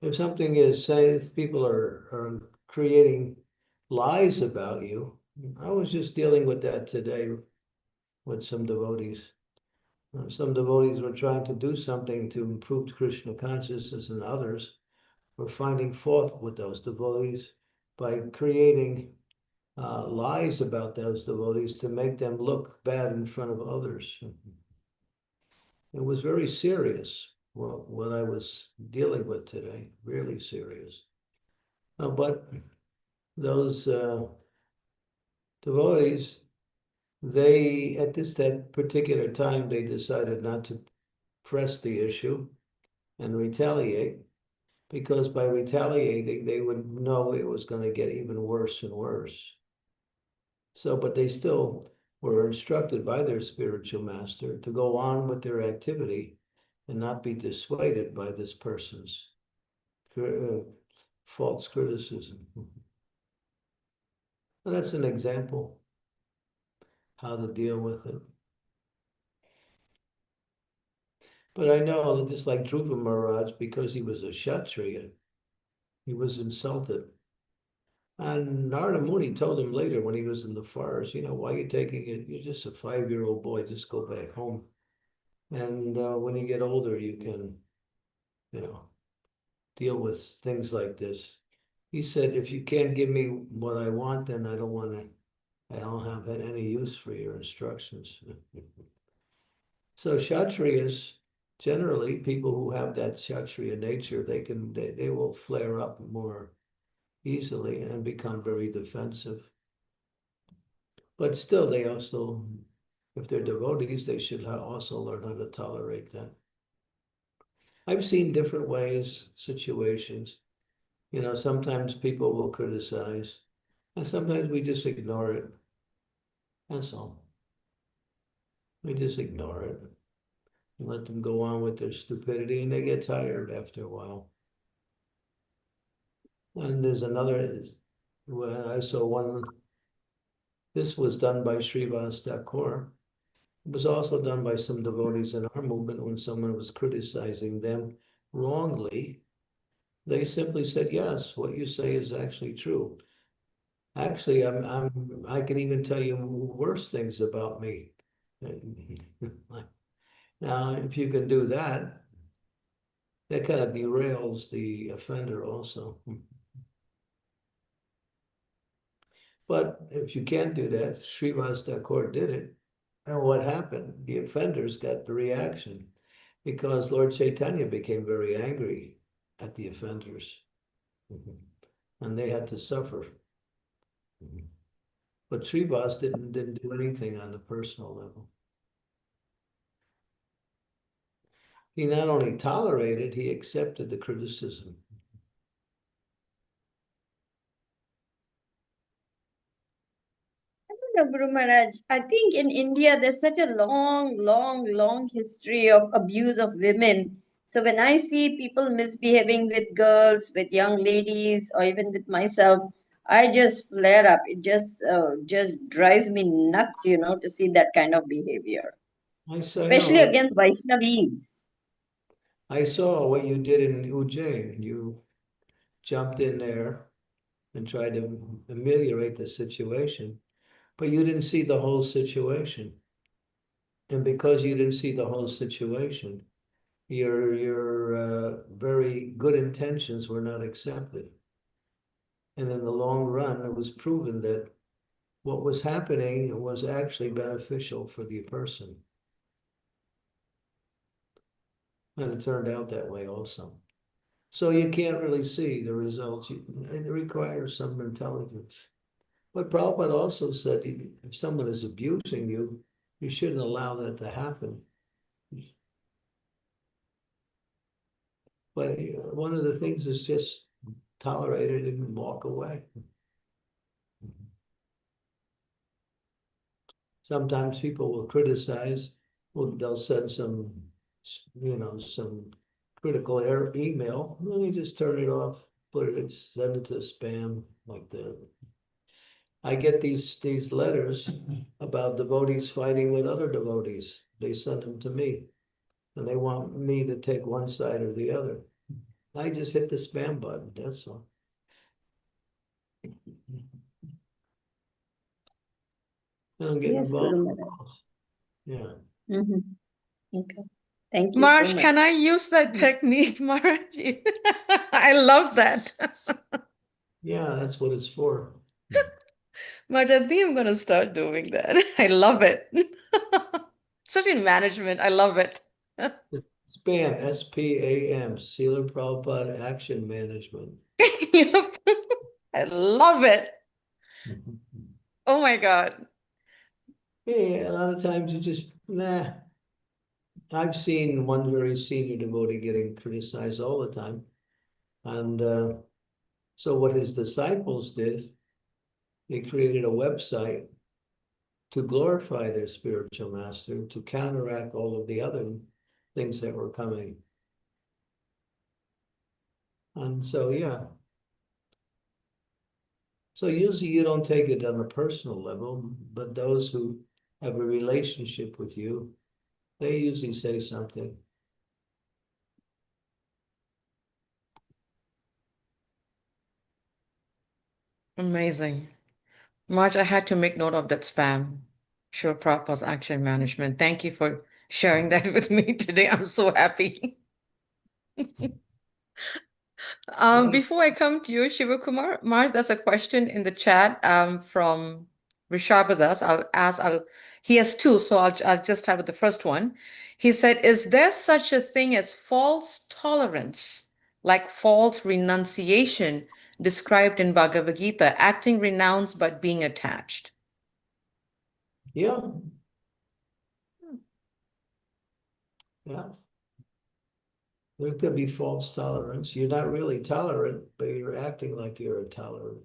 Speaker 2: If something is, say, if people are creating lies about you, I was just dealing with that today with some devotees. Some devotees were trying to do something to improve Krishna consciousness, and others were finding fault with those devotees by creating lies about those devotees to make them look bad in front of others. It was very serious, what I was dealing with today, really serious. But those devotees, they, at that particular time, they decided not to press the issue and retaliate, because by retaliating, they would know it was going to get even worse and worse. So, but they still were instructed by their spiritual master to go on with their activity and not be dissuaded by this person's false criticism. And that's an example how to deal with it. But I know, just like Dhruva Maharaj, because he was a Kshatriya, he was insulted. And Narada Muni told him later when he was in the forest, why are you taking it? You're just a 5-year-old boy, just go back home. And when you get older, you can, deal with things like this. He said, if you can't give me what I want, then I don't have any use for your instructions. So Kshatriyas, generally, people who have that Kshatriya nature, they will flare up more easily and become very defensive. But still, they also, if they're devotees, they should also learn how to tolerate that. I've seen different ways, situations. Sometimes people will criticize, and sometimes we just ignore it. That's all. We just ignore it. and let them go on with their stupidity, and they get tired after a while. And there's another, when I saw one, this was done by Srivas Thakur. It was also done by some devotees in our movement when someone was criticizing them wrongly. They simply said, yes, what you say is actually true. Actually, I can even tell you worse things about me. Now, if you can do that, that kind of derails the offender also. But if you can't do that, Srivas Thakur did it. And what happened? The offenders got the reaction because Lord Chaitanya became very angry at the offenders. And they had to suffer. But Srivas didn't do anything on the personal level. He not only tolerated, he accepted the criticism.
Speaker 5: Guru Maharaj, I think in India there's such a long history of abuse of women. So when I see people misbehaving with girls, with young ladies, or even with myself, I just flare up. It just drives me nuts, to see that kind of behavior,
Speaker 2: I
Speaker 5: especially
Speaker 2: know.
Speaker 5: against Vaishnavis.
Speaker 2: I saw what you did in Ujjain. You jumped in there and tried to ameliorate the situation, but you didn't see the whole situation. And because you didn't see the whole situation, your very good intentions were not accepted. And in the long run, it was proven that what was happening was actually beneficial for the person. And it turned out that way also. So you can't really see the results. It requires some intelligence. But Prabhupada also said if someone is abusing you, you shouldn't allow that to happen. But one of the things is just tolerate it and walk away. Sometimes people will criticize, well, they'll send some, some critical email, and you just turn it off, send it to spam like that. I get these letters about devotees fighting with other devotees. They send them to me, and they want me to take one side or the other. I just hit the spam button, that's all. I don't get
Speaker 5: Yes,
Speaker 2: involved.
Speaker 5: Guru Maharaj.
Speaker 2: Yeah.
Speaker 5: Okay. Thank you so
Speaker 1: Marge,
Speaker 5: much.
Speaker 1: can I use that technique, Marge? I love that.
Speaker 2: Yeah, that's what it's for.
Speaker 1: Marge, I think I'm going to start doing that. I love it. Especially in management. I love it.
Speaker 2: Spam, SPAM, Srila Prabhupada Action Management.
Speaker 1: I love it. Oh my God.
Speaker 2: Yeah, a lot of times you just, nah. I've seen one very senior devotee getting criticized all the time. And so what his disciples did, they created a website to glorify their spiritual master, to counteract all of the other things that were coming. And so, yeah. So usually you don't take it on a personal level, but those who have a relationship with you, they usually say something.
Speaker 1: Amazing. Marge, I had to make note of that spam. Sure, Prabhupada's action management. Thank you for sharing that with me today. I'm so happy.
Speaker 2: Yeah.
Speaker 1: Before I come to you, Shivakumar, Mars, there's a question in the chat from Rishabhadas. He has two, so I'll just start with the first one. He said, is there such a thing as false tolerance, like false renunciation described in Bhagavad Gita, acting renounced but being attached?
Speaker 2: Yeah. Yeah. There could be false tolerance. You're not really tolerant, but you're acting like you're intolerant.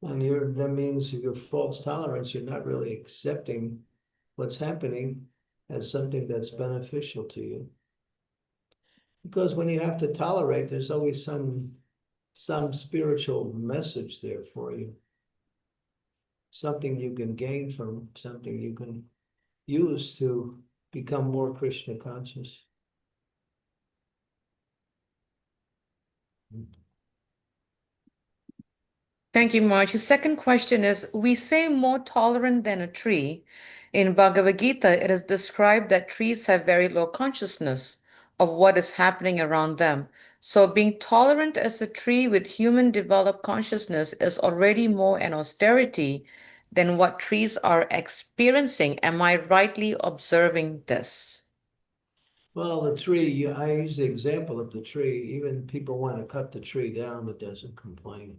Speaker 2: And that means your false tolerance, you're not really accepting what's happening. as something that's beneficial to you. Because when you have to tolerate, there's always some spiritual message there for you. Something you can gain from, something you can use to become more Krishna conscious.
Speaker 1: Thank you, Marge. The second question is, we say more tolerant than a tree. In Bhagavad Gita, it is described that trees have very low consciousness of what is happening around them. So being tolerant as a tree with human developed consciousness is already more an austerity than what trees are experiencing. Am I rightly observing this?
Speaker 2: Well, the tree, I use the example of the tree. Even people want to cut the tree down, it doesn't complain.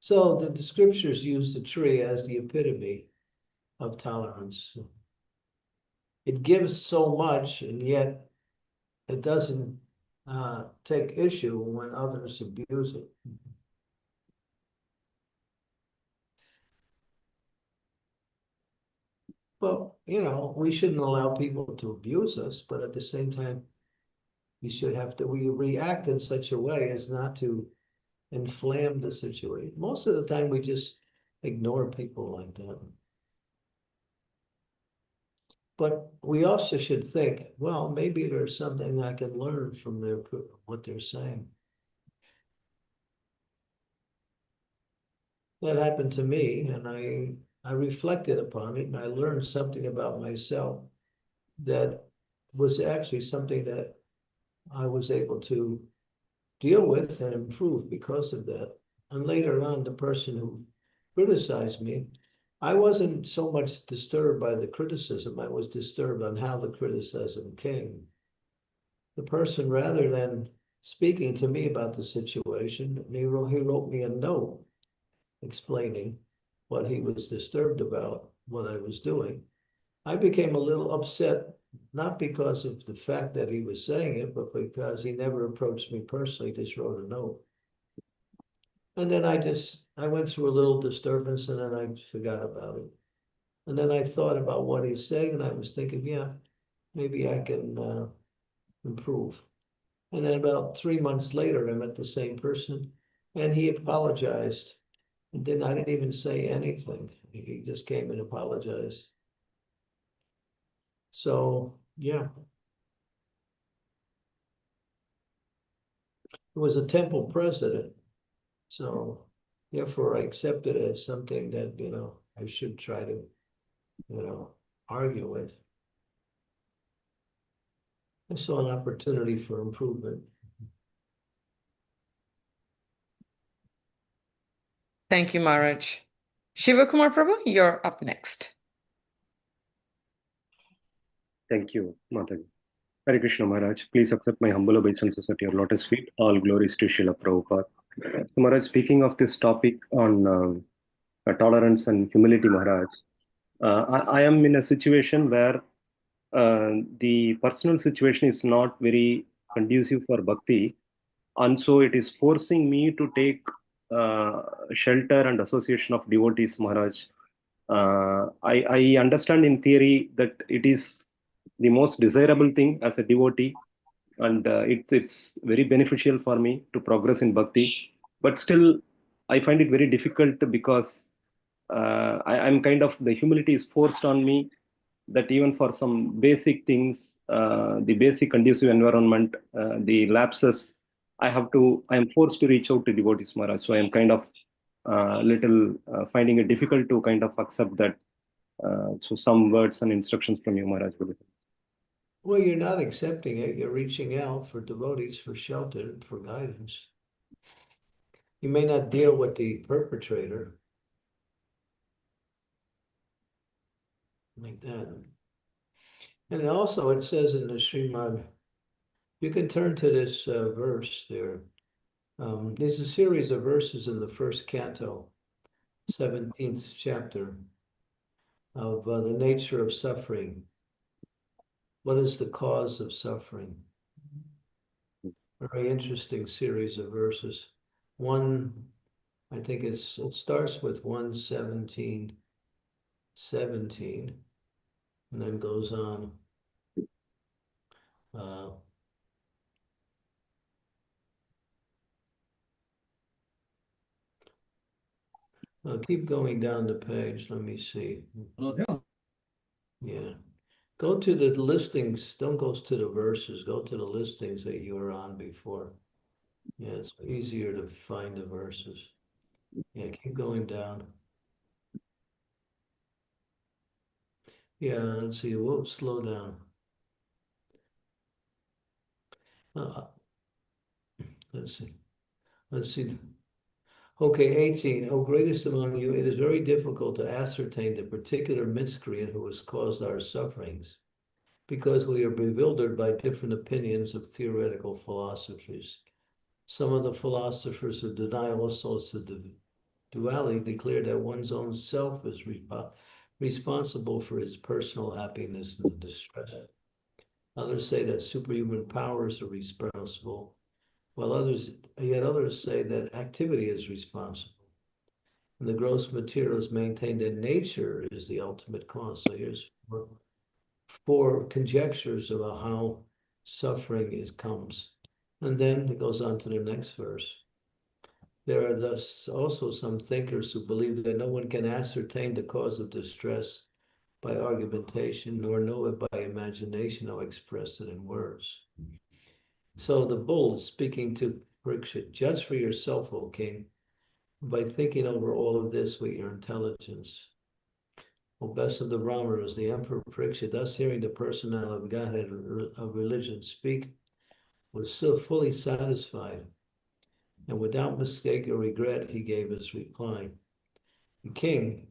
Speaker 2: So the scriptures use the tree as the epitome of tolerance. It gives so much, and yet it doesn't take issue when others abuse it. Well, we shouldn't allow people to abuse us, but at the same time, we react in such a way as not to inflame the situation. Most of the time, we just ignore people like that. But we also should think, well, maybe there's something I can learn from what they're saying. That happened to me, and I reflected upon it, and I learned something about myself that was actually something that I was able to deal with and improve because of that. And later on, the person who criticized me, I wasn't so much disturbed by the criticism, I was disturbed on how the criticism came. The person, rather than speaking to me about the situation, he wrote me a note explaining what he was disturbed about, what I was doing. I became a little upset, not because of the fact that he was saying it, but because he never approached me personally, just wrote a note. And then I went through a little disturbance and then I forgot about it. And then I thought about what he's saying and I was thinking, yeah, maybe I can improve. And then about 3 months later, I met the same person and he apologized. And then I didn't even say anything. He just came and apologized. So, yeah. It was a temple president. So therefore I accept it as something that, I should try to, argue with. I saw an opportunity for improvement.
Speaker 1: Thank you, Maharaj. Shiva Kumar Prabhu, you're up next.
Speaker 6: Thank you, Mataji. Hare Krishna Maharaj, please accept my humble obeisances at your lotus feet. All glories to Srila Prabhupada. So, Maharaj, speaking of this topic on tolerance and humility, Maharaj, I am in a situation where the personal situation is not very conducive for bhakti, and so it is forcing me to take shelter and association of devotees, Maharaj. I understand in theory that it is the most desirable thing as a devotee, and it's very beneficial for me to progress in bhakti. But still, I find it very difficult because I'm kind of, the humility is forced on me, that even for some basic things, the basic conducive environment, the lapses, I am forced to reach out to devotees, Maharaj. So I am kind of little finding it difficult to kind of accept that. So some words and instructions from you, Maharaj.
Speaker 2: Well, you're not accepting it. You're reaching out for devotees for shelter and for guidance. You may not deal with the perpetrator like that. And also it says in the Srimad, you can turn to this verse there. There's a series of verses in the first canto, 17th chapter, of the nature of suffering. What is the cause of suffering? Very interesting series of verses. One, I think it starts with 117 17, and then goes on. I'll keep going down the page. Let me see. Yeah. Go to the listings. Don't go to the verses. Go to the listings that you were on before. Yeah, it's easier to find the verses. Yeah, keep going down. Yeah, let's see. We'll slow down. Let's see. Let's see. Okay, 18. O greatest among you, it is very difficult to ascertain the particular miscreant who has caused our sufferings, because we are bewildered by different opinions of theoretical philosophies. Some of the philosophers who deny all sorts of duality declare that one's own self is responsible for his personal happiness and distress. Others say that superhuman powers are responsible, while yet others say that activity is responsible. And the gross materialists maintain that nature is the ultimate cause. So here's four conjectures about how suffering comes. And then it goes on to the next verse. There are thus also some thinkers who believe that no one can ascertain the cause of distress by argumentation, nor know it by imagination or express it in words. So the bull is speaking to Parikshit, judge for yourself, O king, by thinking over all of this with your intelligence. O best of the Brahmanas, the Emperor Parikshit, thus hearing the personality of Godhead of religion speak, was so fully satisfied, and without mistake or regret, he gave his reply. The king,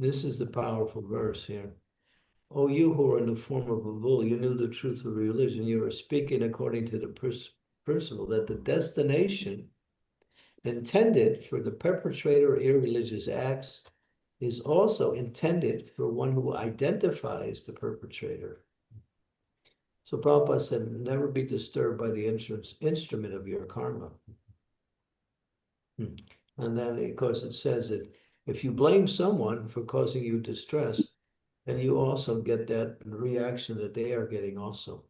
Speaker 2: this is the powerful verse here. O you who are in the form of a bull, you knew the truth of religion. You are speaking according to the principle that the destination intended for the perpetrator of irreligious acts is also intended for one who identifies the perpetrator. So Prabhupada said, never be disturbed by the instrument of your karma. And then, of course, it says that if you blame someone for causing you distress, then you also get that reaction that they are getting also.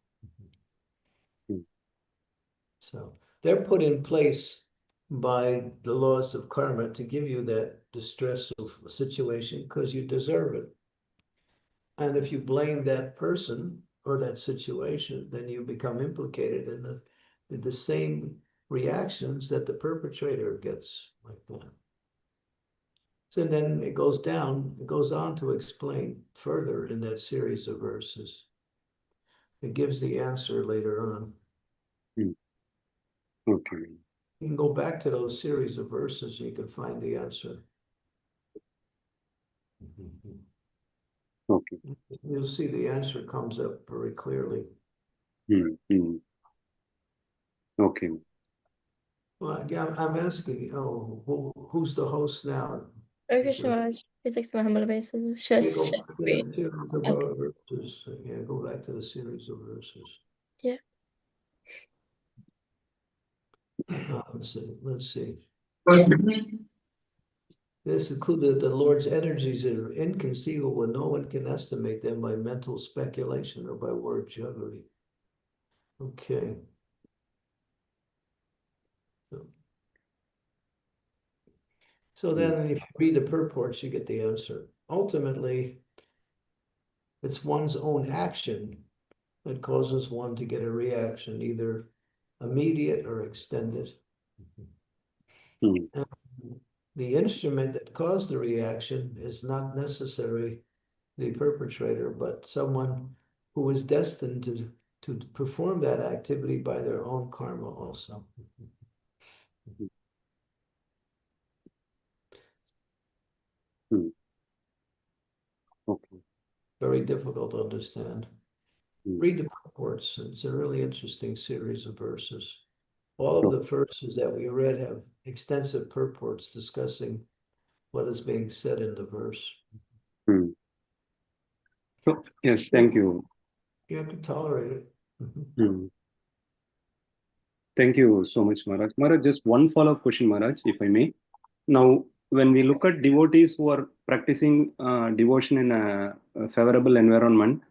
Speaker 2: So they're put in place by the laws of karma to give you that distressful situation because you deserve it. And if you blame that person or that situation, then you become implicated in the same reactions that the perpetrator gets like that. So then it goes on to explain further in that series of verses. It gives the answer later on.
Speaker 6: Okay.
Speaker 2: You can go back to those series of verses, you can find the answer.
Speaker 6: Okay.
Speaker 2: You'll see the answer comes up very clearly.
Speaker 6: Okay.
Speaker 2: Well, yeah, I'm asking, who's the host now?
Speaker 7: Hare Krishna Maharaj, please accept my humble obeisances. Just
Speaker 2: Go back to the
Speaker 7: wait.
Speaker 2: series of verses. Yeah, go back to the series of verses.
Speaker 7: Yeah.
Speaker 2: Let's see. This included that the Lord's energies are inconceivable, and no one can estimate them by mental speculation or by word jugglery. Okay. So then if you read the purports, you get the answer. Ultimately, it's one's own action that causes one to get a reaction, either immediate or extended. And the instrument that caused the reaction is not necessarily the perpetrator, but someone who is destined to perform that activity by their own karma also.
Speaker 6: Okay.
Speaker 2: Very difficult to understand. Read the purports. It's a really interesting series of verses. All of the verses that we read have extensive purports discussing what is being said in the verse.
Speaker 6: So, yes, thank you.
Speaker 2: You have to tolerate it.
Speaker 6: Thank you so much, Maharaj. Maharaj, just one follow-up question, Maharaj, if I may. Now, when we look at devotees who are practicing devotion in a favorable environment,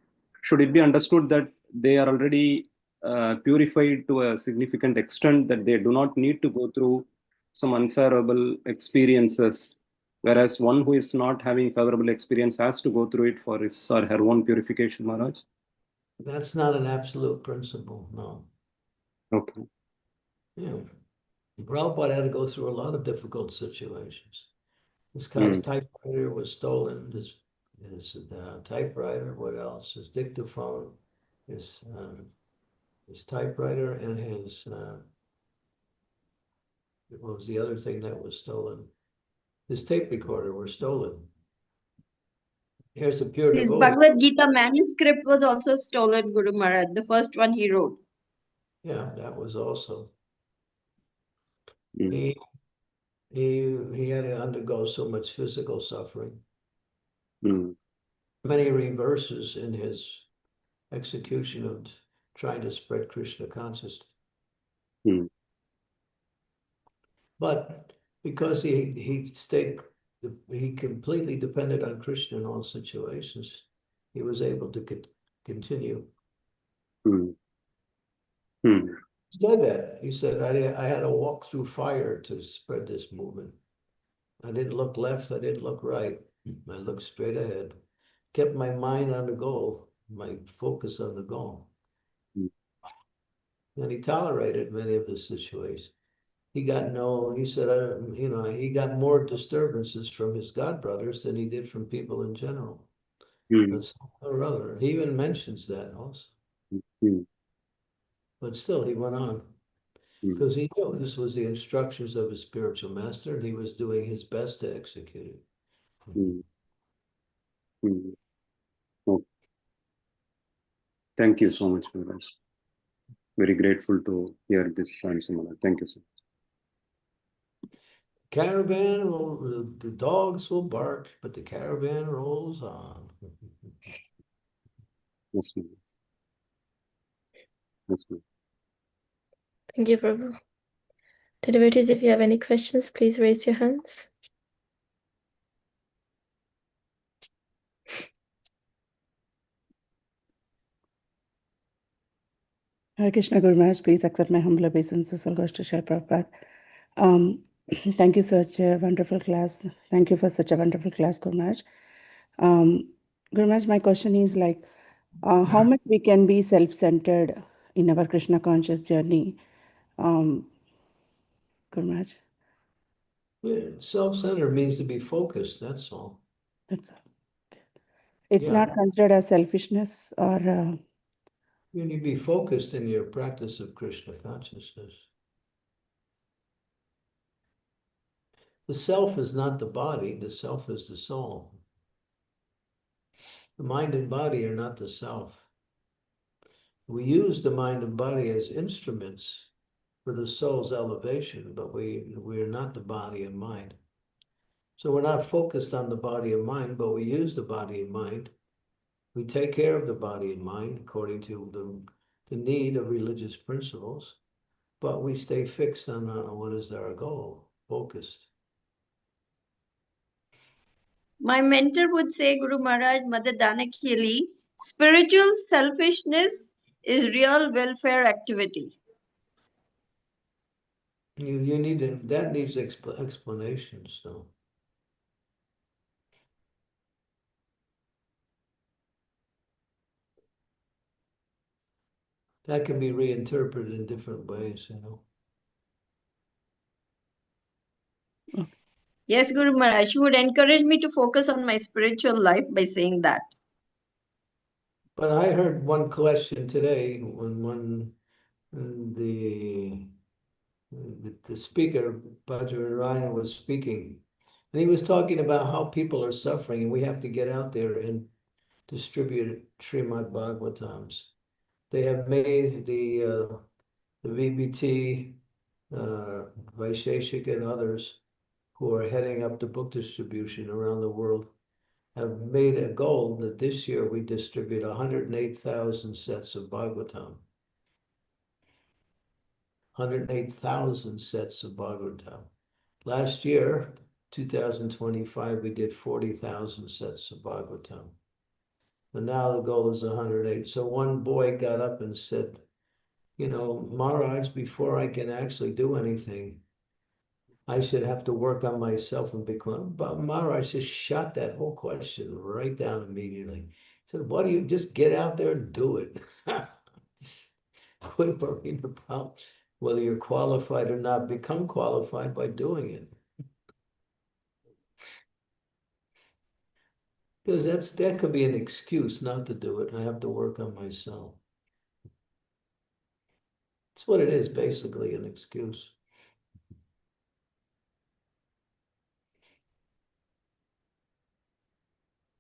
Speaker 6: should it be understood that they are already purified to a significant extent that they do not need to go through some unfavorable experiences, whereas one who is not having favorable experience has to go through it for his or her own purification, Maharaj?
Speaker 2: That's not an absolute principle, no.
Speaker 6: Okay.
Speaker 2: Yeah. Prabhupada had to go through a lot of difficult situations. This guy's typewriter was stolen. His typewriter. What else? His dictaphone, his typewriter, and his what was the other thing that was stolen? His tape recorder were stolen. Here's a pure
Speaker 5: His
Speaker 2: devotee.
Speaker 5: Bhagavad Gita manuscript was also stolen, Guru Maharaj, the first one he wrote.
Speaker 2: Yeah, that was also.
Speaker 6: Mm.
Speaker 2: He had to undergo so much physical suffering.
Speaker 6: Mm.
Speaker 2: Many reverses in his execution of trying to spread Krishna consciousness.
Speaker 6: Mm.
Speaker 2: But because he completely depended on Krishna in all situations, he was able to continue.
Speaker 6: Mm. Mm.
Speaker 2: He said that. He said, I had to walk through fire to spread this movement. I didn't look left, I didn't look right. I looked straight ahead. Kept my mind on the goal, my focus on the goal.
Speaker 6: Mm.
Speaker 2: And he tolerated many of the situations. He said, he got more disturbances from his godbrothers than he did from people in general.
Speaker 6: Mm.
Speaker 2: That's or other. He even mentions that also.
Speaker 6: Mm.
Speaker 2: But still, he went on
Speaker 6: Mm.
Speaker 2: because he knew this was the instructions of his spiritual master, and he was doing his best to execute it.
Speaker 6: Mm. Mm. Okay. Thank you so much, Maharaj. Very grateful to hear this answer, Maharaj. Thank you, sir.
Speaker 2: The dogs will bark, but the caravan rolls on.
Speaker 6: Yes, Maharaj. Yes, Maharaj.
Speaker 7: Thank you, Prabhu. The devotees, if you have any questions, please raise your hands.
Speaker 8: Hare Krishna Guru Maharaj, please accept my humble obeisances. All goes to Srila Prabhupada. Thank you, such a wonderful class. Thank you for such a wonderful class, Guru Maharaj. Guru Maharaj, my question is like, how much we can be self-centered in our Krishna conscious journey, Guru Maharaj?
Speaker 2: Self-centered means to be focused, that's all.
Speaker 8: That's all. It's
Speaker 2: Yeah.
Speaker 8: not considered as selfishness or...
Speaker 2: You need to be focused in your practice of Krishna consciousness. The self is not the body, the self is the soul. The mind and body are not the self. We use the mind and body as instruments for the soul's elevation, but we are not the body and mind. So we're not focused on the body and mind, but we use the body and mind. We take care of the body and mind according to the need of religious principles, but we stay fixed on what is our goal, focused.
Speaker 5: My mentor would say, Guru Maharaj, Mother Danakili, spiritual selfishness is real welfare activity.
Speaker 2: You need that needs explanations, though. That can be reinterpreted in different ways,
Speaker 5: Yes, Guru Maharaj, he would encourage me to focus on my spiritual life by saying that.
Speaker 2: But I heard one question today when the speaker, Bajrang was speaking, and he was talking about how people are suffering, and we have to get out there and distribute Srimad Bhagavatams. They have made the VBT, Vaisheshik, and others who are heading up the book distribution around the world have made a goal that this year we distribute 108,000 sets of Bhagavatam. 108,000 sets of Bhagavatam. Last year, 2025, we did 40,000 sets of Bhagavatam. And now the goal is 108. So one boy got up and said, you know, Maharaj, before I can actually do anything, I should have to work on myself and become. But Maharaj just shot that whole question right down immediately. He said, what do you just get out there and do it? Just quit worrying about whether you're qualified or not. Become qualified by doing it. Because that could be an excuse not to do it. I have to work on myself. That's what it is, basically, an excuse.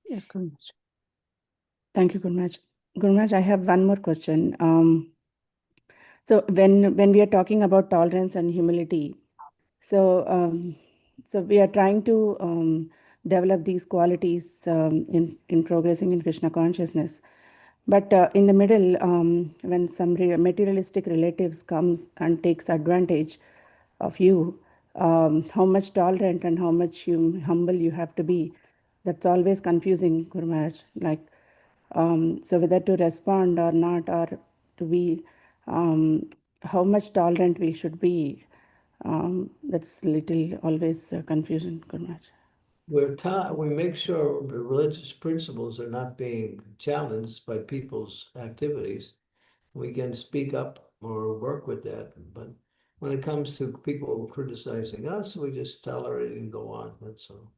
Speaker 8: Yes, Gurumaj. Thank you, Gurumaj. Gurumaj, I have one more question. So when we are talking about tolerance and humility, so we are trying to develop these qualities in progressing in Krishna consciousness. But in the middle, when some materialistic relatives comes and takes advantage of you, how much tolerant and how much humble you have to be, that's always confusing, Guru Maharaj. Like, so whether to respond or not, or to be, how much tolerant we should be, that's little always confusion, Guru Maharaj.
Speaker 2: We're taught, we make sure the religious principles are not being challenged by people's activities. We can speak up or work with that. But when it comes to people criticizing us, we just tolerate it and go on. That's all.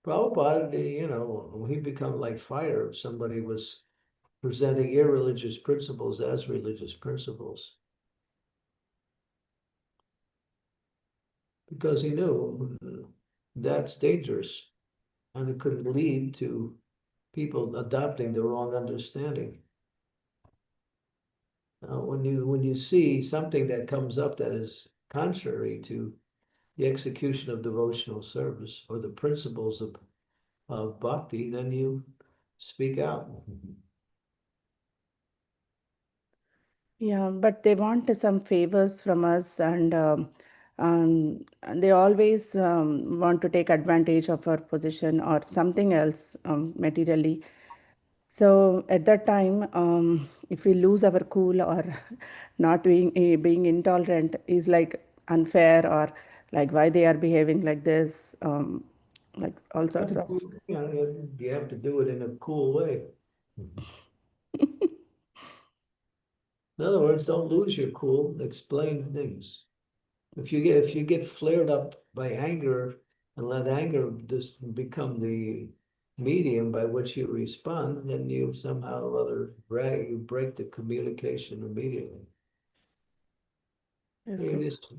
Speaker 2: Prabhupada, you know, he'd become like fire if somebody was presenting irreligious principles as religious principles. Because he knew that's dangerous and it could lead to people adopting the wrong understanding. When you see something that comes up that is contrary to the execution of devotional service or the principles of bhakti, then you speak out.
Speaker 8: Yeah, but they want some favors from us, and they always want to take advantage of our position or something else materially. So at that time, if we lose our cool or not being intolerant, is like unfair, or like why they are behaving like this, like all sorts of.
Speaker 2: You know, you have to do it in a cool way. In other words, don't lose your cool, explain things. If you get flared up by anger and let anger just become the medium by which you respond, then you somehow or other break the communication immediately.
Speaker 8: Yes,
Speaker 2: You just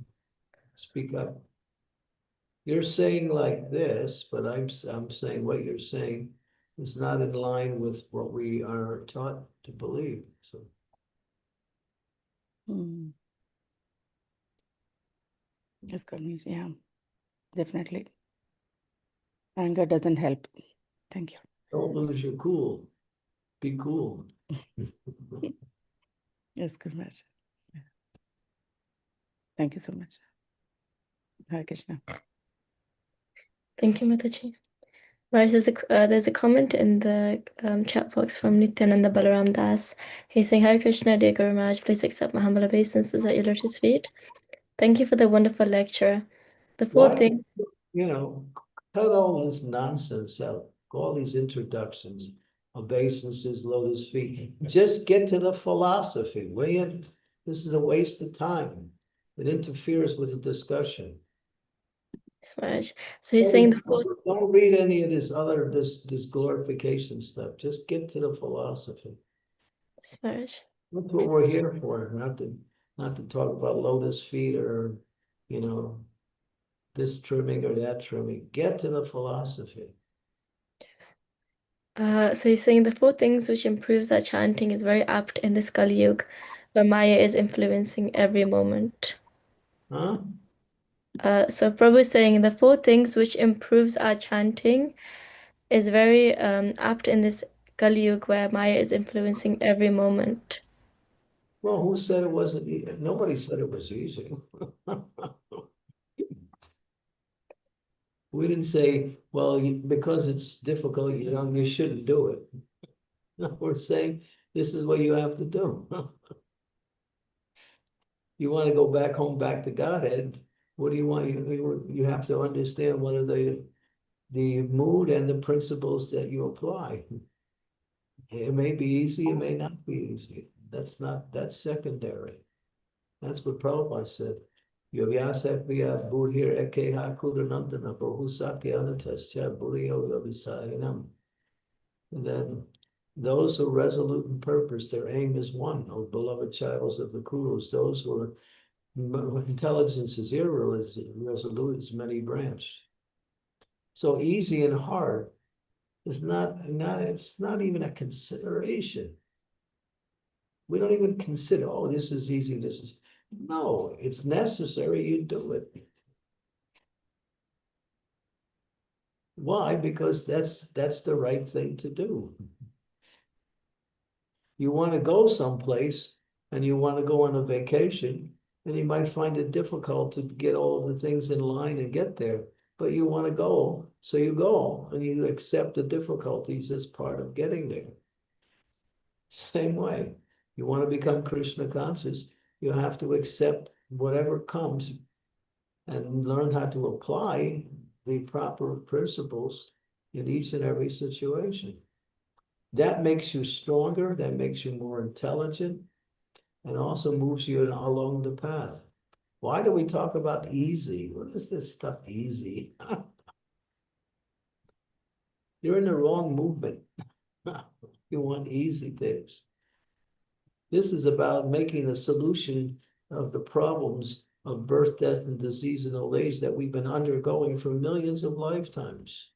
Speaker 2: speak up. You're saying like this, but I'm saying what you're saying is not in line with what we are taught to believe. So
Speaker 8: Yes, Karnish, yeah, definitely. Anger doesn't help. Thank you.
Speaker 2: don't lose your cool. Be cool.
Speaker 8: Yes, Guru Maharaj. Thank you so much. Hare Krishna.
Speaker 7: Thank you, Mataji. Maharaj, there's a comment in the chat box from Nityananda Balaram Das. He's saying, Hare Krishna, dear Guru Maharaj, please accept my humble obeisances at your lotus feet. Thank you for the wonderful lecture. The four
Speaker 2: Why,
Speaker 7: things.
Speaker 2: you know, cut all this nonsense out, all these introductions, obeisances, lotus feet. Just get to the philosophy, will you? This is a waste of time. It interferes with the discussion.
Speaker 7: Yes, Maharaj. So he's saying the four.
Speaker 2: Don't read any of this glorification stuff. Just get to the philosophy.
Speaker 7: Yes, Maharaj.
Speaker 2: That's what we're here for, not to talk about lotus feet or, you know, this trimming or that trimming. Get to the philosophy.
Speaker 7: So he's saying the four things which improves our chanting is very apt in this Kali Yuga, where Maya is influencing every moment.
Speaker 2: Huh?
Speaker 7: So Prabhu is saying the four things which improves our chanting is very apt in this Kali Yuga, where Maya is influencing every moment.
Speaker 2: Well, who said it wasn't? Nobody said it was easy. We didn't say, well, because it's difficult, you shouldn't do it. No, we're saying this is what you have to do. You want to go back home, back to Godhead. What do you want? You have to understand what are the mood and the principles that you apply. It may be easy, it may not be easy. That's secondary. That's what Prabhupada said. Yovyasakriya buddhir ekeha kudanandana bahusakya anatascha buddhiyo yovisayanam. And then those who are resolute in purpose, their aim is one, O beloved childs of the Kurus. Those who are with intelligence is irresolute, is many branched. So easy and hard is it's not even a consideration. We don't even consider, oh, this is easy, this is, no, it's necessary, you do it. Why? Because that's the right thing to do. You want to go someplace and you want to go on a vacation, and you might find it difficult to get all of the things in line and get there, but you want to go, so you go and you accept the difficulties as part of getting there. Same way, you want to become Krishna conscious, you have to accept whatever comes and learn how to apply the proper principles in each and every situation. That makes you stronger, that makes you more intelligent, and also moves you along the path. Why do we talk about easy? What is this stuff easy? You're in the wrong movement. You want easy things. This is about making a solution of the problems of birth, death, and disease and old age that we've been undergoing for millions of lifetimes.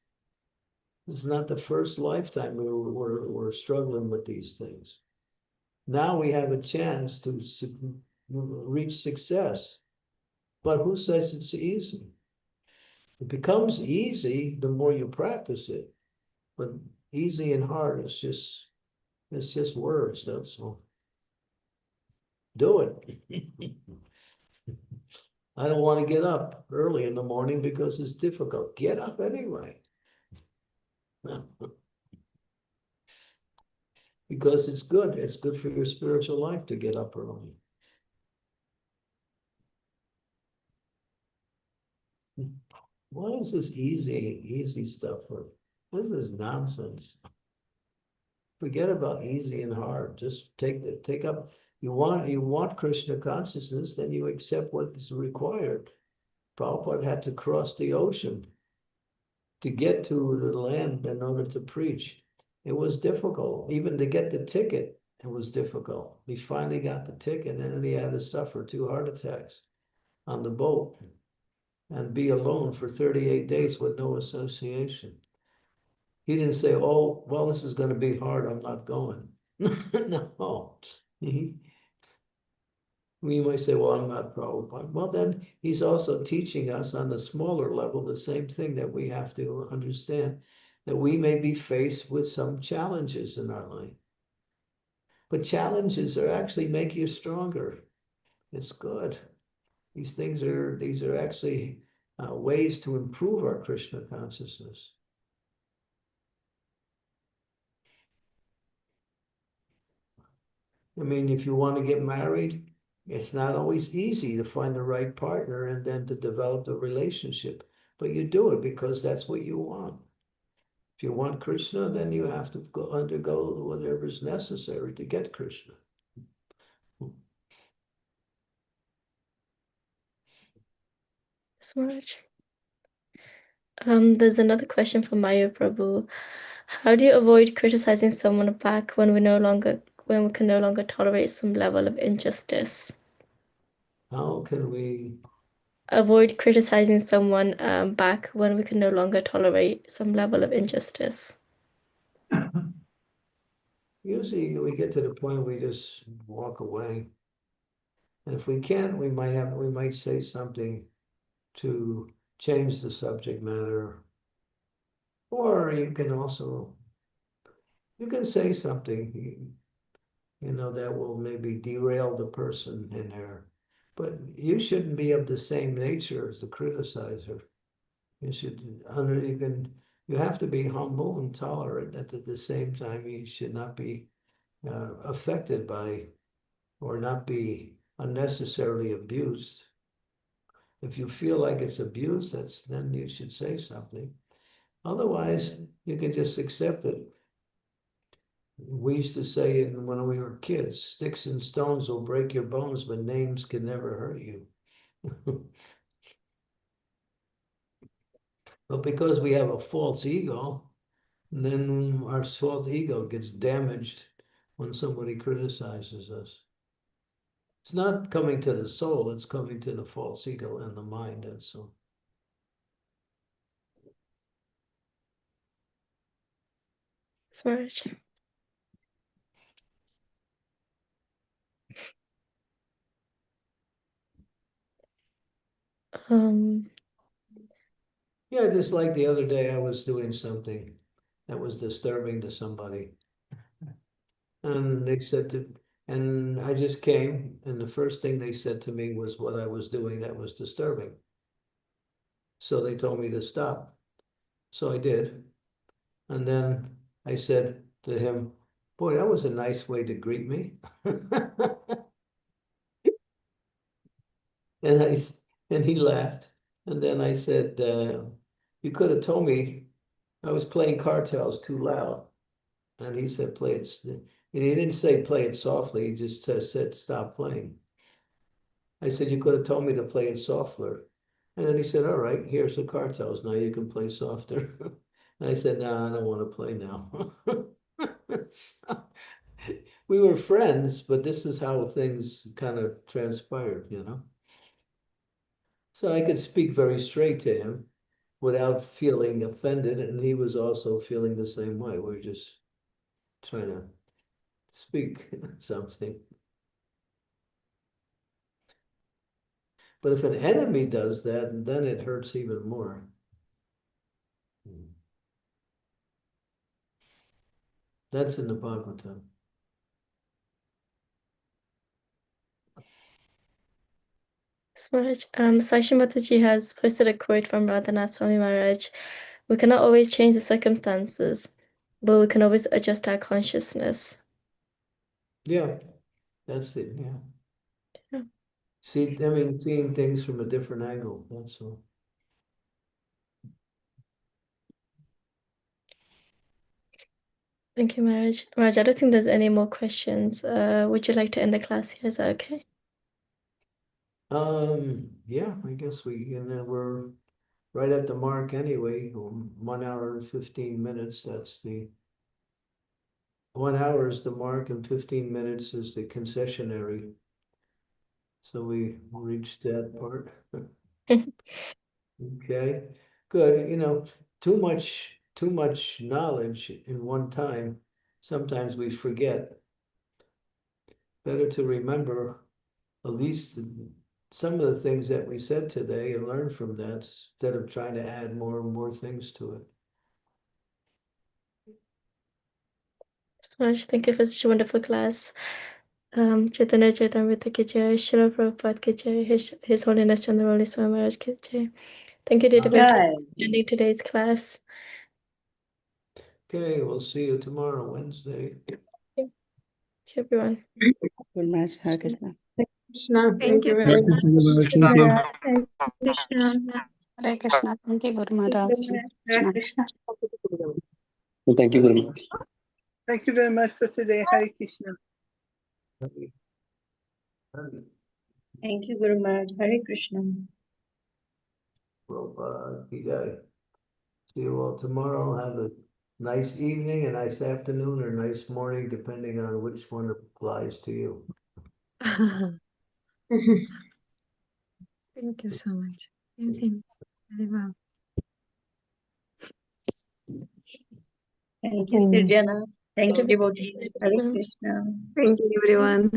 Speaker 2: This is not the first lifetime we're struggling with these things. Now we have a chance to reach success. But who says it's easy? It becomes easy the more you practice it. But easy and hard is just words, that's all. Do it. I don't want to get up early in the morning because it's difficult. Get up anyway. Because it's good. It's good for your spiritual life to get up early. What is this easy stuff for? This is nonsense. Forget about easy and hard. Just take up. You want Krishna consciousness, then you accept what is required. Prabhupada had to cross the ocean to get to the land in order to preach. It was difficult. Even to get the ticket, it was difficult. He finally got the ticket, and then he had to suffer 2 heart attacks on the boat and be alone for 38 days with no association. He didn't say, oh, well, this is going to be hard, I'm not going. No. We might say, well, I'm not Prabhupada. Well, then he's also teaching us on the smaller level the same thing, that we have to understand that we may be faced with some challenges in our life. But challenges actually make you stronger. It's good. These are actually ways to improve our Krishna consciousness. I mean, if you want to get married, it's not always easy to find the right partner and then to develop the relationship, but you do it because that's what you want. If you want Krishna, then you have to undergo whatever is necessary to get Krishna.
Speaker 7: So much. There's another question from Maya Prabhu. How do you avoid criticizing someone back when we can no longer tolerate some level of injustice?
Speaker 2: How can we
Speaker 7: avoid criticizing someone back when we can no longer tolerate some level of injustice?
Speaker 2: Usually we get to the point we just walk away. And if we can't, we might say something to change the subject matter. Or you can say something, that will maybe derail the person in there. But you shouldn't be of the same nature as the criticizer. You have to be humble and tolerant. At the same time, you should not be affected by or not be unnecessarily abused. If you feel like it's abused, then you should say something. Otherwise, you can just accept it. We used to say when we were kids, sticks and stones will break your bones, but names can never hurt you. But because we have a false ego, then our false ego gets damaged when somebody criticizes us. It's not coming to the soul, it's coming to the false ego and the mind, and so.
Speaker 7: Smash.
Speaker 2: Yeah, just like the other day, I was doing something that was disturbing to somebody. And they said and I just came, and the first thing they said to me was what I was doing that was disturbing. So they told me to stop. So I did. And then I said to him, boy, that was a nice way to greet me. And he laughed. And then I said, you could have told me I was playing cartels too loud. And he said, play it. And he didn't say play it softly. He just said, stop playing. I said, you could have told me to play it softer. And then he said, all right, here's the cartels. Now you can play softer. And I said, no, I don't want to play now. So, we were friends, but this is how things kind of transpired, you know? So I could speak very straight to him without feeling offended. And he was also feeling the same way. We're just trying to speak something. But if an enemy does that, then it hurts even more. That's in the Bhagavatam.
Speaker 7: Smash. Sakshi Mataji has posted a quote from Radhanath Swami Maharaj. We cannot always change the circumstances, but we can always adjust our consciousness.
Speaker 2: Yeah, that's it. Yeah.
Speaker 7: Yeah.
Speaker 2: Seeing things from a different angle. That's all.
Speaker 7: Thank you, Maharaj. Maharaj, I don't think there's any more questions. Would you like to end the class here? Is that okay?
Speaker 2: Yeah, I guess we're right at the mark anyway. 1 hour and 15 minutes. That's the 1 hour is the mark, and 15 minutes is the concessionary. So we reached that part. Okay, good. Too much knowledge in one time. Sometimes we forget. Better to remember at least some of the things that we said today and learn from that instead of trying to add more and more things to it.
Speaker 7: Smash, thank you for such a wonderful class. Chaitanya Charitamrita ki jai, Srila Prabhupada ki jai, His Holiness Candramauli Swami Maharaj ki jai. Thank you, dear devotees, for attending today's class.
Speaker 2: Okay, we'll see you tomorrow, Wednesday.
Speaker 7: Thank you, everyone.
Speaker 8: Good match. Hare Krishna.
Speaker 9: Krishna. Thank you very much.
Speaker 10: Hare Krishna. Hare Krishna. Thank you, Guru Maharaj.
Speaker 9: Hare Krishna.
Speaker 6: Well, thank you very much.
Speaker 9: Thank you very much for today. Hare Krishna.
Speaker 5: Thank you, Guru Maharaj. Hare Krishna.
Speaker 2: Well, see you all tomorrow. Have a nice evening, a nice afternoon, or nice morning, depending on which one applies to you.
Speaker 10: Thank you so much. Thank you very well.
Speaker 5: Thank you, Sirjana. Thank you, devotees. Hare Krishna.
Speaker 10: Thank you, everyone.